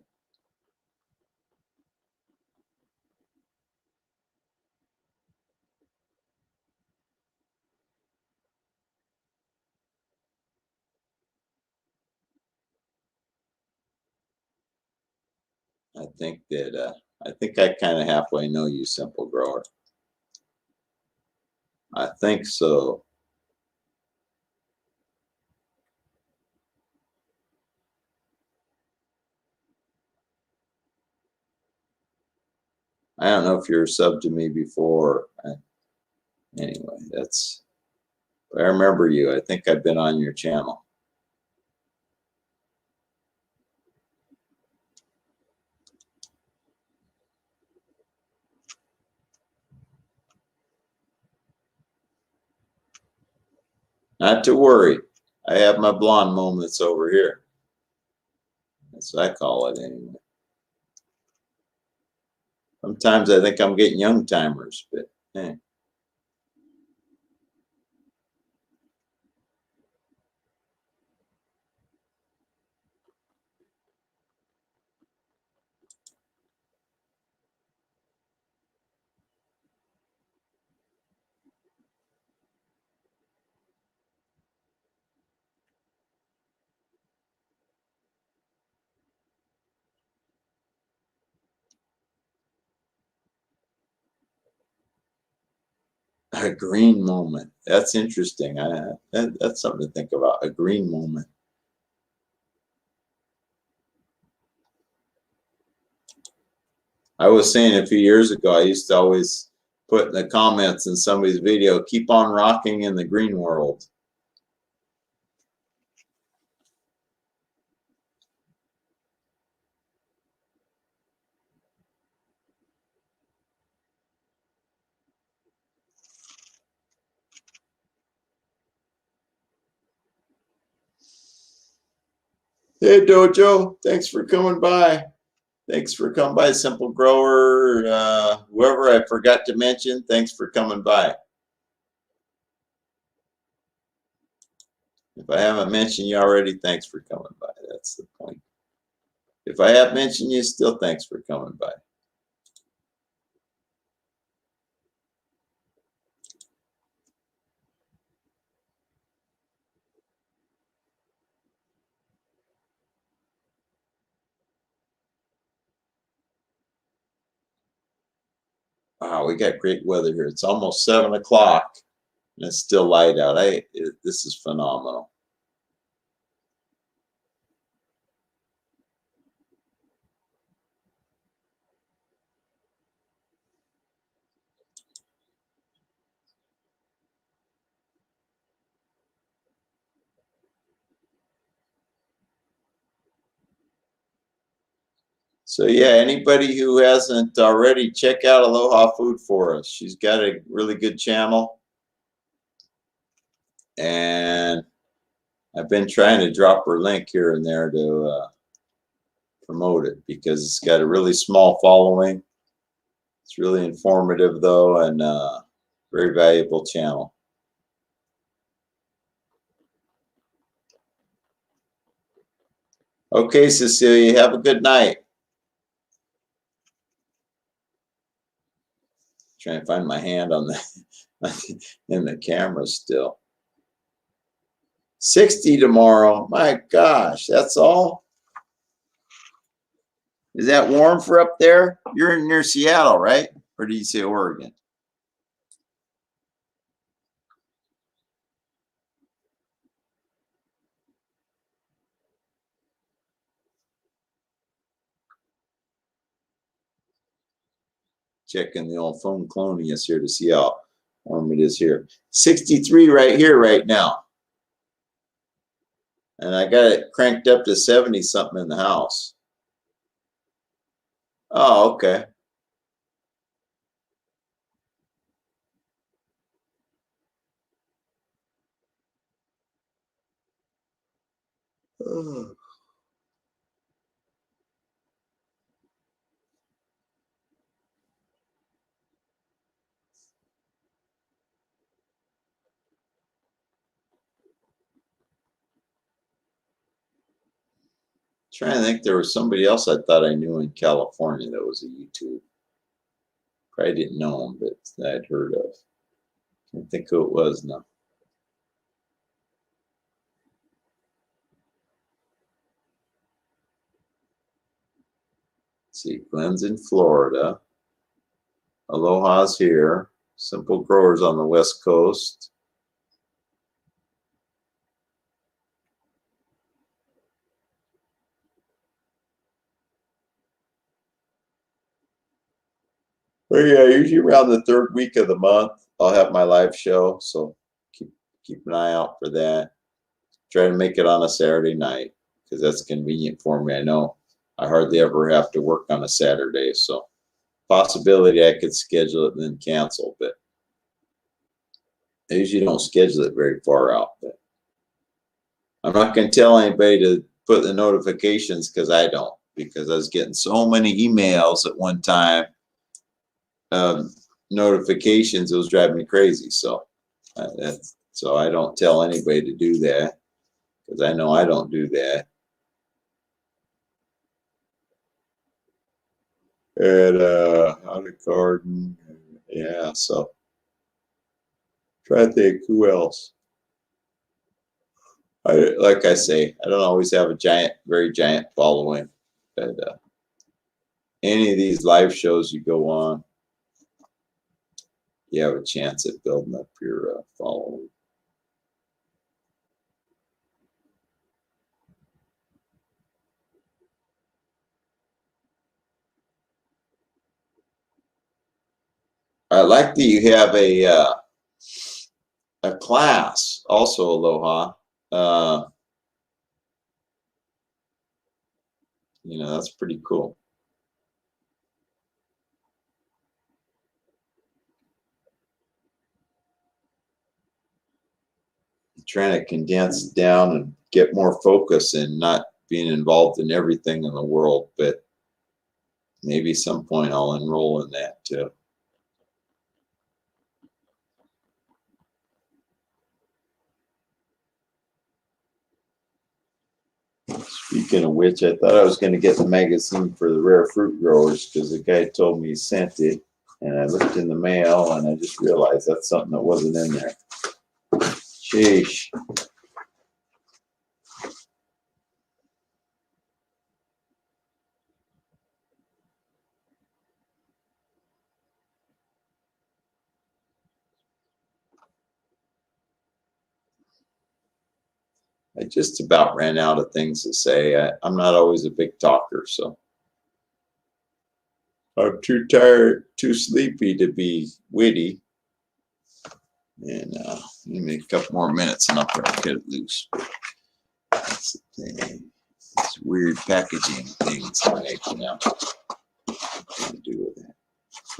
I think that I think I kind of halfway know you, Simple Grower. I think so. I don't know if you're subbed to me before. Anyway, I remember you. I think I've been on your channel. Not to worry. I have my blonde moments over here. That's what I call it anyway. Sometimes I think I'm getting young timers, but hey. A green moment. That's interesting. That's something to think about. A green moment. I was saying a few years ago, I used to always put in the comments in somebody's video, keep on rocking in the green world. Hey, Dojo, thanks for coming by. Thanks for coming by, Simple Grower. Whoever I forgot to mention, thanks for coming by. If I haven't mentioned you already, thanks for coming by. That's the point. If I have mentioned you, still thanks for coming by. Wow, we got great weather here. It's almost 7 o'clock and it's still light out. This is phenomenal. So yeah, anybody who hasn't already, check out Aloha Food for us. She's got a really good channel. And I've been trying to drop her link here and there to promote it because it's got a really small following. It's really informative though, and very valuable channel. Okay, Cecilia, have a good night. Trying to find my hand on the in the camera still. 60 tomorrow. My gosh, that's all. Is that warm for up there? You're near Seattle, right? Or did you say Oregon? Checking the old phone Clonius here to see how warm it is here. 63 right here right now. And I got it cranked up to 70 something in the house. Oh, okay. Trying to think, there was somebody else I thought I knew in California that was a YouTube. Probably didn't know him, but I'd heard of. Can't think who it was now. Let's see, Glenn's in Florida. Aloha's here. Simple Growers on the West Coast. But yeah, usually around the third week of the month, I'll have my live show. So keep an eye out for that. Try to make it on a Saturday night because that's convenient for me. I know I hardly ever have to work on a Saturday, so possibility I could schedule it and then cancel, but I usually don't schedule it very far out. But I'm not going to tell anybody to put the notifications because I don't, because I was getting so many emails at one time, notifications. It was driving me crazy. So so I don't tell anybody to do that because I know I don't do that. And how to garden, yeah. So try to think who else. Like I say, I don't always have a very giant following, but any of these live shows you go on, you have a chance at building up your following. I like that you have a class also, Aloha. That's pretty cool. Trying to condense down and get more focus and not being involved in everything in the world, but maybe some point I'll enroll in that too. Speaking of which, I thought I was going to get the magazine for the rare fruit growers because the guy told me he sent it, and I looked in the mail and I just realized that's something that wasn't in there. Sheesh. I just about ran out of things to say. I'm not always a big talker, so I'm too tired, too sleepy to be witty. And maybe a couple more minutes and I'll probably cut it loose. That's the thing. It's weird packaging things right now. What to do with that?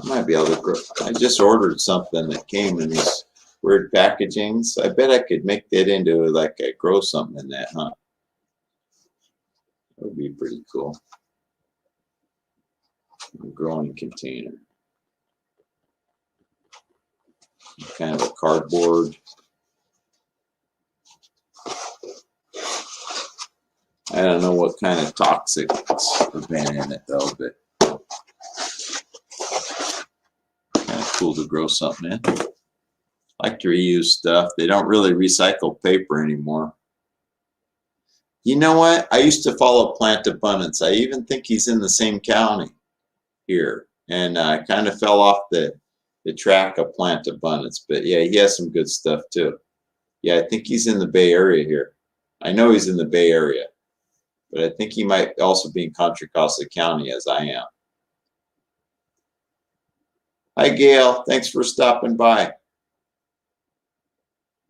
I might be able to grow. I just ordered something that came in these weird packagings. I bet I could make that into like a grow something in that, huh? That would be pretty cool. A growing container. Kind of a cardboard. I don't know what kind of toxics have been in it though, but kind of cool to grow something in. I like to reuse stuff. They don't really recycle paper anymore. You know what? I used to follow Plant Abundance. I even think he's in the same county here. And I kind of fell off the track of Plant Abundance. But yeah, he has some good stuff too. Yeah, I think he's in the Bay Area here. I know he's in the Bay Area. But I think he might also be in Contra Costa County as I am. Hi, Gail. Thanks for stopping by.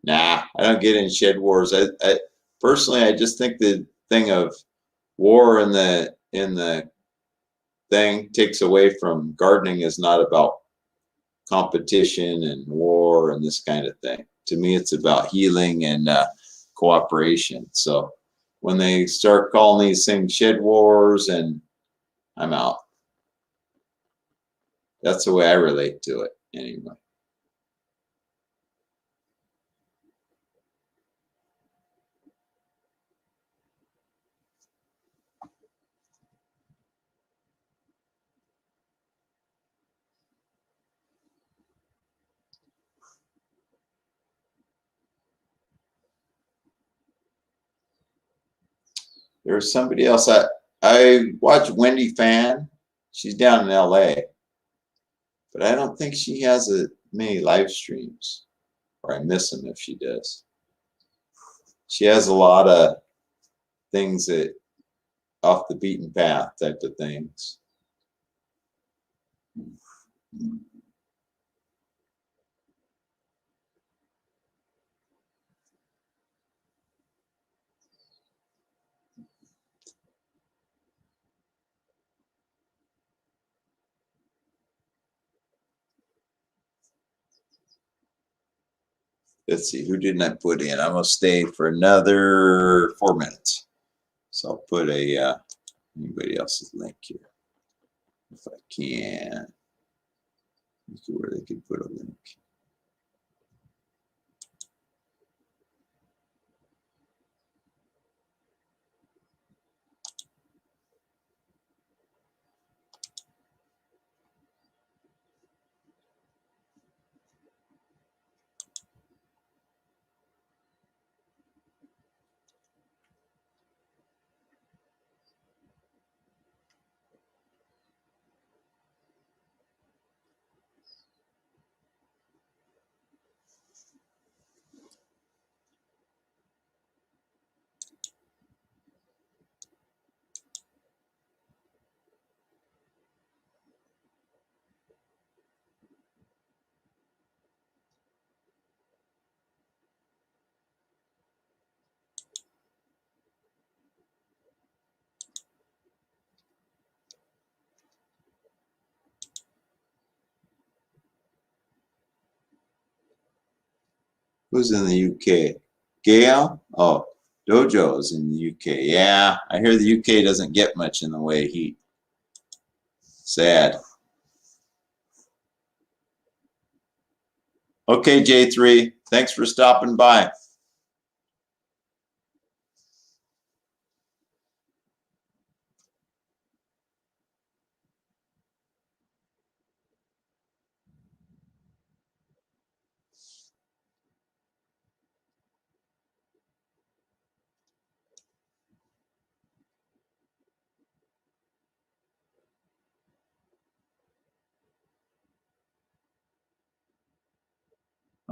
Nah, I don't get in shed wars. I personally, I just think the thing of war in the thing takes away from gardening is not about competition and war and this kind of thing. To me, it's about healing and cooperation. So when they start calling these things shed wars, and I'm out. That's the way I relate to it anyway. There's somebody else. I watch Wendy Fan. She's down in LA, but I don't think she has many live streams, or I miss them if she does. She has a lot of things that off the beaten path type of things. Let's see, who didn't I put in? I'm gonna stay for another 4 minutes. So I'll put anybody else's link here if I can. Let's see where they could put a link. Who's in the UK? Gail? Oh, Dojo is in the UK. Yeah, I hear the UK doesn't get much in the way of heat. Sad. Okay, J3, thanks for stopping by.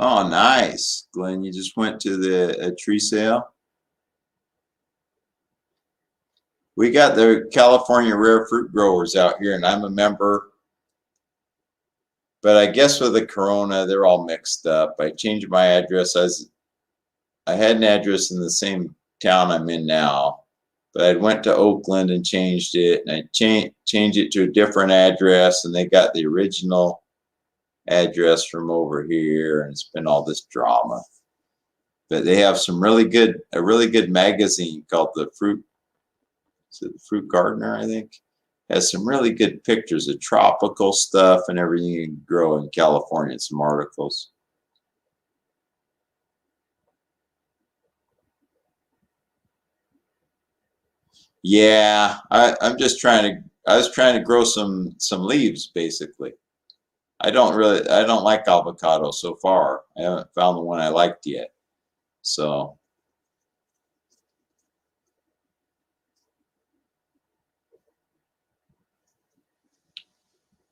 Oh, nice. Glenn, you just went to the tree sale? We got the California Rare Fruit Growers out here, and I'm a member. But I guess with the corona, they're all mixed up. I changed my address. I had an address in the same town I'm in now, but I went to Oakland and changed it, and I changed it to a different address, and they got the original address from over here, and it's been all this drama. But they have a really good magazine called the Fruit Gardener, I think. Has some really good pictures of tropical stuff and everything you can grow in California. Some articles. Yeah, I'm just I was trying to grow some leaves basically. I don't like avocado so far. I haven't found the one I liked yet. So,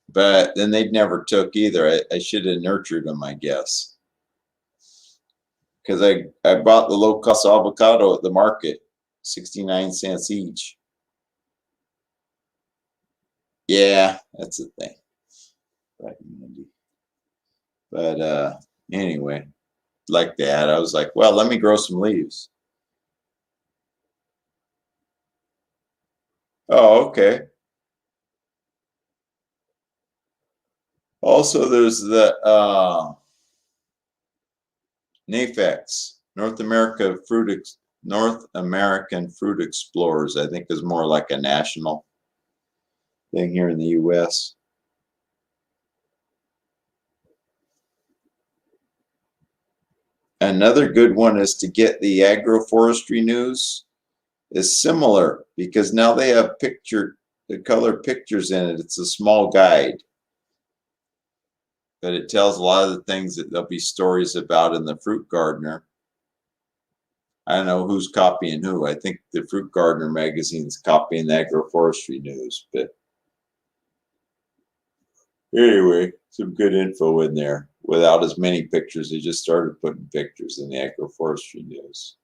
but then they never took either. I should have nurtured them, I guess. Because I bought the low cost avocado at the market, 69 cents each. Yeah, that's the thing. But anyway, like that, I was like, well, let me grow some leaves. Oh, okay. Also, there's the NAFEX, North American Fruit Explorers. I think is more like a national thing here in the U.S. Another good one is to get the agroforestry news. Is similar because now they have the color pictures in it. It's a small guide, but it tells a lot of the things that there'll be stories about in the Fruit Gardener. I don't know who's copying who. I think the Fruit Gardener magazine's copying the agroforestry news, but anyway, some good info in there without as many pictures. They just started putting pictures in the agroforestry news.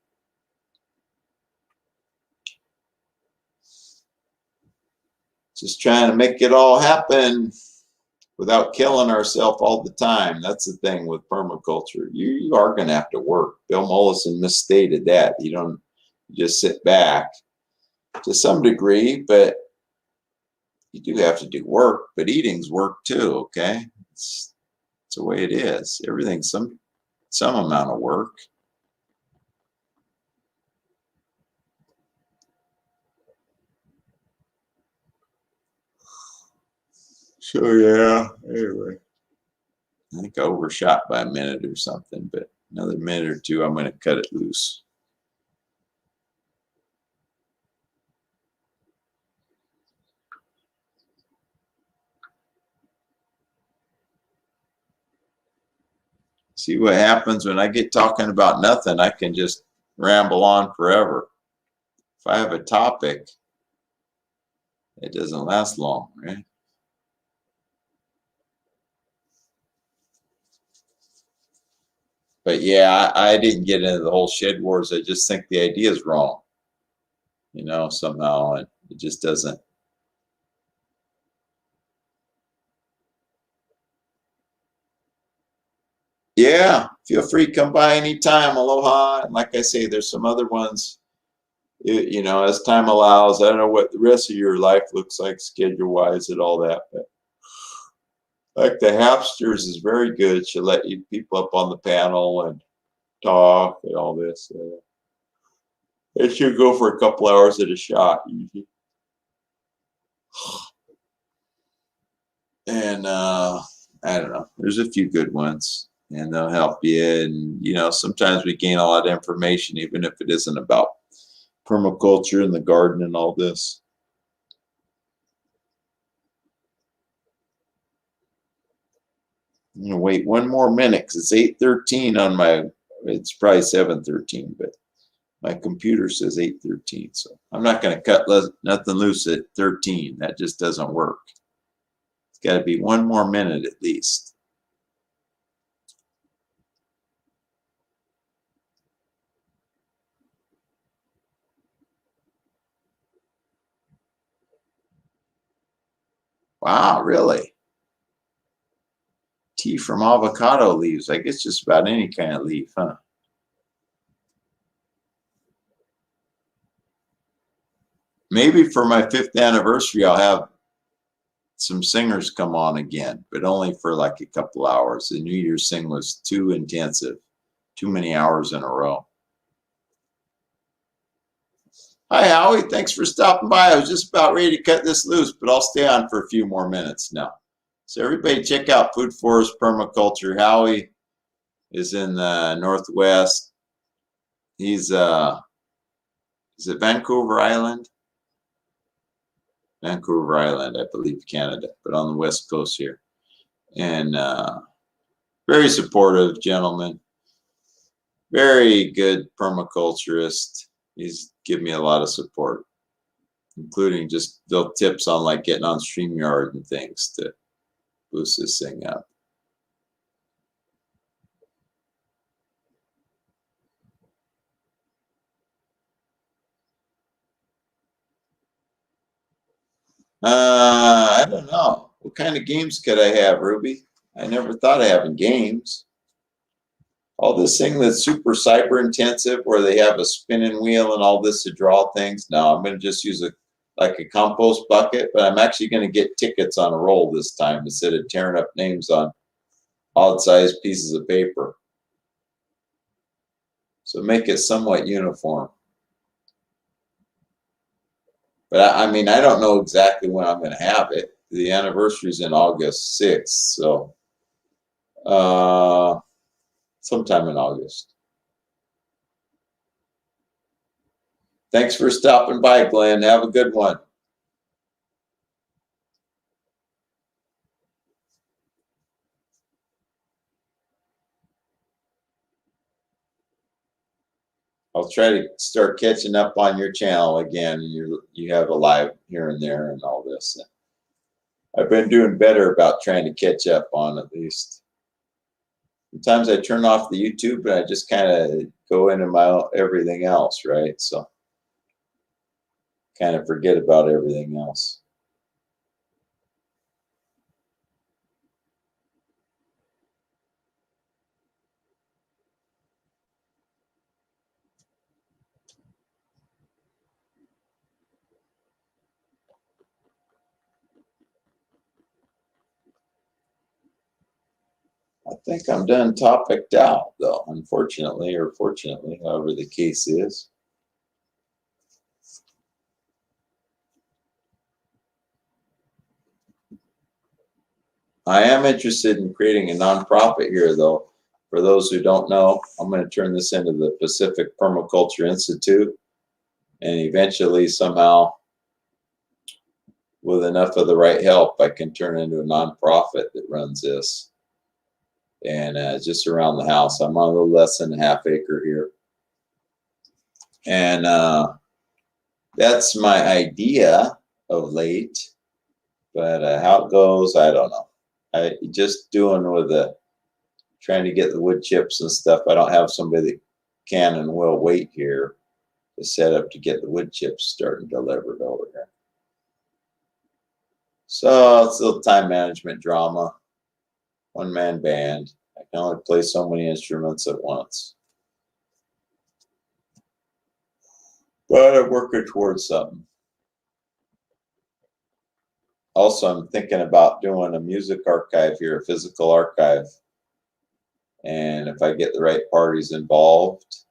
Just trying to make it all happen without killing ourselves all the time. That's the thing with permaculture. You are going to have to work. Bill Mollison misstated that. You don't just sit back to some degree, but you do have to do work. But eating's work too, okay? It's the way it is. Everything's some amount of work. So yeah, anyway. I think I overshot by a minute or something, but another minute or two, I'm going to cut it loose. See what happens when I get talking about nothing. I can just ramble on forever. If I have a topic, it doesn't last long, right? But yeah, I didn't get into the whole shed wars. I just think the idea is wrong. Somehow it just doesn't. Yeah, feel free to come by anytime. Aloha. And like I say, there's some other ones, as time allows. I don't know what the rest of your life looks like schedule-wise and all that, but like the Hapsters is very good. She'll let you people up on the panel and talk and all this. It should go for a couple hours at a shot usually. And I don't know. There's a few good ones, and they'll help you. And sometimes we gain a lot of information, even if it isn't about permaculture and the garden and all this. I'm gonna wait one more minute because it's 8:13 on my. It's probably 7:13, but my computer says 8:13, so I'm not gonna cut nothing loose at 13. That just doesn't work. It's got to be one more minute at least. Wow, really? Tea from avocado leaves. I guess just about any kind of leaf, huh? Maybe for my 5th anniversary, I'll have some singers come on again, but only for like a couple hours. The New Year's sing was too intensive, too many hours in a row. Hi, Howie. Thanks for stopping by. I was just about ready to cut this loose, but I'll stay on for a few more minutes now. So everybody check out Food Forest Permaculture. Howie is in the Northwest. He's, is it Vancouver Island? Vancouver Island, I believe, Canada, but on the West Coast here. And very supportive gentleman. Very good permaculturist. He's given me a lot of support, including just little tips on like getting on StreamYard and things to boost this thing up. I don't know. What kind of games could I have, Ruby? I never thought of having games. All this thing that's super cyber intensive where they have a spinning wheel and all this to draw things. No, I'm going to just use like a compost bucket, but I'm actually going to get tickets on a roll this time instead of tearing up names on odd sized pieces of paper. So make it somewhat uniform. But I mean, I don't know exactly when I'm going to have it. The anniversary is in August 6th, so sometime in August. Thanks for stopping by, Glenn. Have a good one. I'll try to start catching up on your channel again. You have a live here and there and all this. I've been doing better about trying to catch up on at least. Sometimes I turn off the YouTube and I just kind of go into my everything else, right? So kind of forget about everything else. I think I'm done topicked out, though, unfortunately, or fortunately, however the case is. I am interested in creating a nonprofit here, though. For those who don't know, I'm going to turn this into the Pacific Permaculture Institute, and eventually, somehow, with enough of the right help, I can turn into a nonprofit that runs this. And just around the house, I'm on a little less than a half acre here. And that's my idea of late. But how it goes, I don't know. I just doing with trying to get the wood chips and stuff. I don't have somebody that can and will wait here to set up to get the wood chips starting delivered over here. So it's a little time management drama. One-man band. I can only play so many instruments at once. But I'm working towards something. Also, I'm thinking about doing a music archive here, a physical archive. And if I get the right parties involved,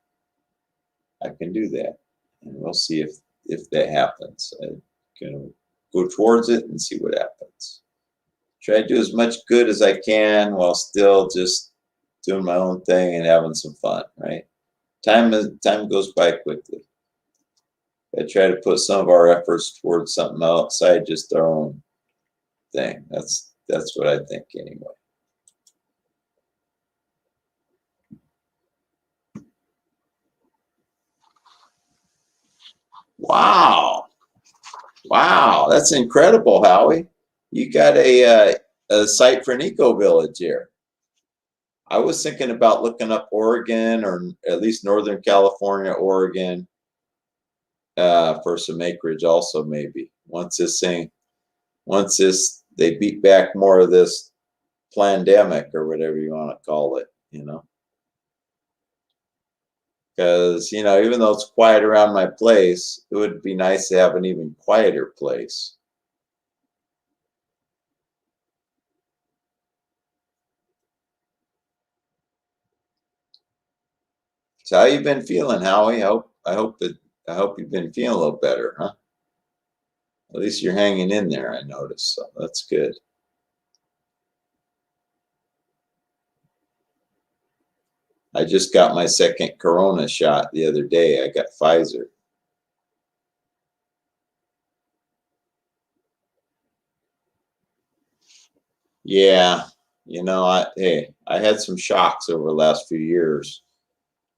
I can do that. And we'll see if that happens. I'm going to go towards it and see what happens. Try to do as much good as I can while still just doing my own thing and having some fun, right? Time goes by quickly. I try to put some of our efforts towards something outside just our own thing. That's what I think anyway. Wow. Wow, that's incredible, Howie. You got a site for an eco-village here. I was thinking about looking up Oregon or at least Northern California, Oregon, for some acreage also maybe. Once this they beat back more of this pandemic or whatever you want to call it, you know. Because, you know, even though it's quiet around my place, it would be nice to have an even quieter place. So how you been feeling, Howie? I hope you've been feeling a little better, huh? At least you're hanging in there, I noticed. So that's good. I just got my second Corona shot the other day. I got Pfizer. Yeah, you know, I had some shocks over the last few years.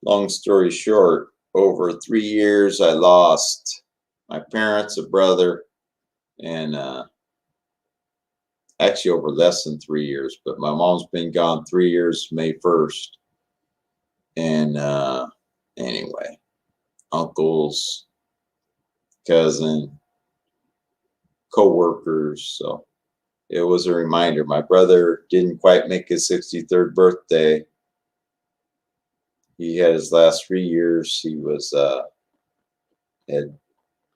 Long story short, over 3 years, I lost my parents, a brother, and actually over less than 3 years. But my mom's been gone 3 years, May 1st, and anyway, uncles, cousin, co-workers. So it was a reminder. My brother didn't quite make his 63rd birthday. He had his last 3 years. He was had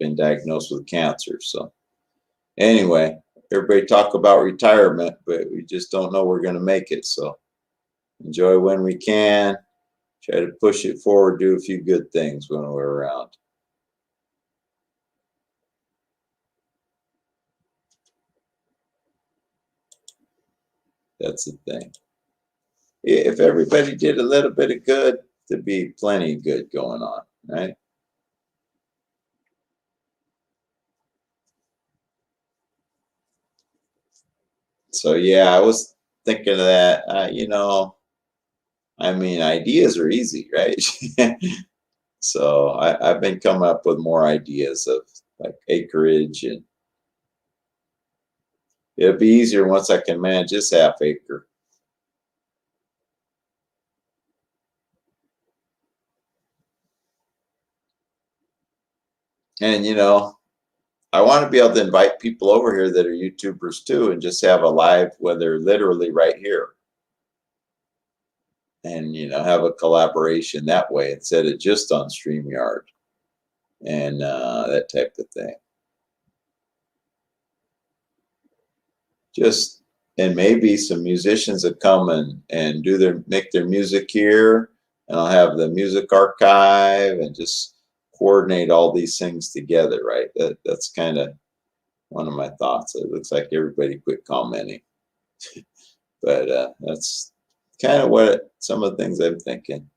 been diagnosed with cancer. So anyway, everybody talk about retirement, but we just don't know we're going to make it. So enjoy when we can. Try to push it forward. Do a few good things when we're around. That's the thing. If everybody did a little bit of good, there'd be plenty of good going on, right? So yeah, I was thinking of that. You know, I mean, ideas are easy, right? So I've been coming up with more ideas of like acreage, and it'll be easier once I can manage this half acre. And you know, I want to be able to invite people over here that are YouTubers too, and just have a live where they're literally right here, and you know, have a collaboration that way instead of just on StreamYard and that type of thing. Just and maybe some musicians that come and do their make their music here, and I'll have the music archive and just coordinate all these things together, right? That's kind of one of my thoughts. It looks like everybody quit commenting, but that's kind of what some of the things I'm thinking.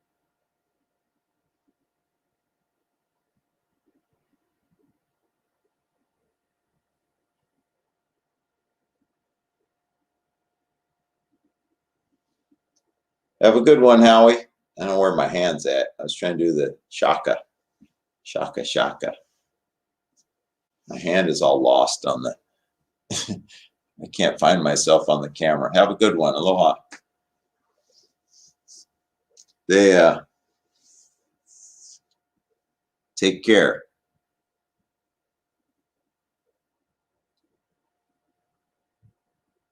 Have a good one, Howie. I don't know where my hand's at. I was trying to do the shaka, shaka, shaka. My hand is all lost on the. I can't find myself on the camera. Have a good one. Aloha. They take care.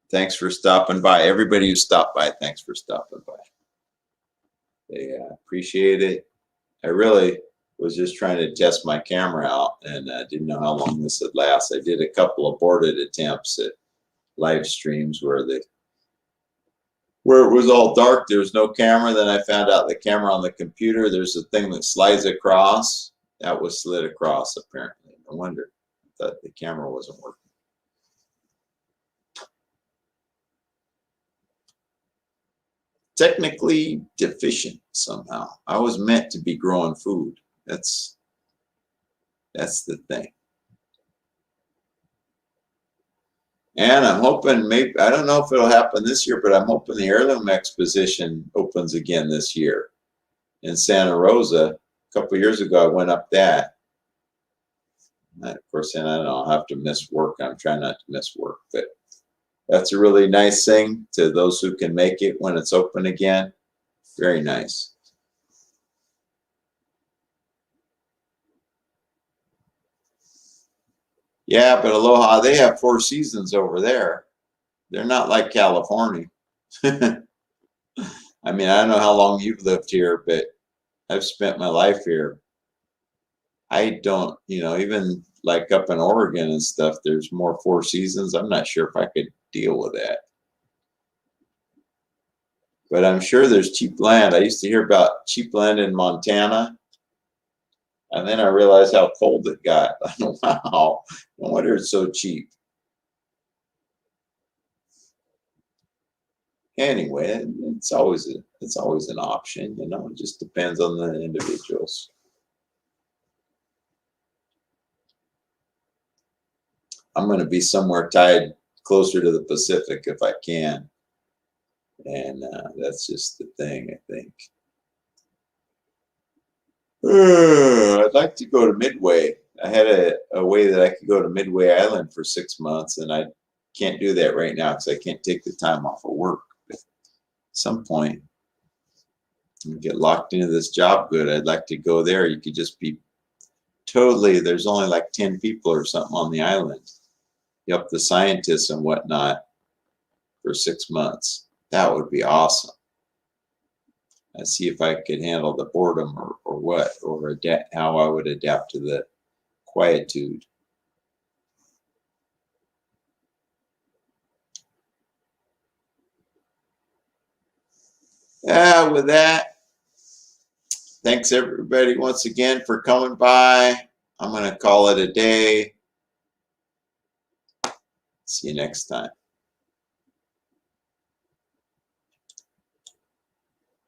Thanks for stopping by. Everybody who stopped by, thanks for stopping by. They appreciate it. I really was just trying to test my camera out, and didn't know how long this would last. I did a couple aborted attempts at live streams where it was all dark. There was no camera. Then I found out the camera on the computer, there's a thing that slides across. That was slid across apparently. No wonder. I thought the camera wasn't working. Technically deficient somehow. I was meant to be growing food. That's the thing. And I'm hoping maybe, I don't know if it'll happen this year, but I'm hoping the Heirloom Exposition opens again this year in Santa Rosa. A couple of years ago, I went up that. Of course, and I don't know, I'll have to miss work. I'm trying not to miss work, but that's a really nice thing to those who can make it when it's open again. Very nice. Yeah, but Aloha, they have 4 seasons over there. They're not like California. I mean, I don't know how long you've lived here, but I've spent my life here. I don't, even like up in Oregon and stuff, there's more four seasons. I'm not sure if I could deal with that. But I'm sure there's cheap land. I used to hear about cheap land in Montana. And then I realized how cold it got. Wow, no wonder it's so cheap. Anyway, it's always an option, It just depends on the individuals. I'm going to be somewhere tied closer to the Pacific if I can, and that's just the thing, I think. I'd like to go to Midway. I had a way that I could go to Midway Island for 6 months, and I can't do that right now because I can't take the time off of work. But at some point, and get locked into this job good, I'd like to go there. You could just be totally, there's only like 10 people or something on the island. You up the scientists and whatnot for 6 months. That would be awesome. I'd see if I could handle the boredom or what, or adapt, how I would adapt to the quietude. With that, thanks everybody once again for coming by. I'm going to call it a day. See you next time.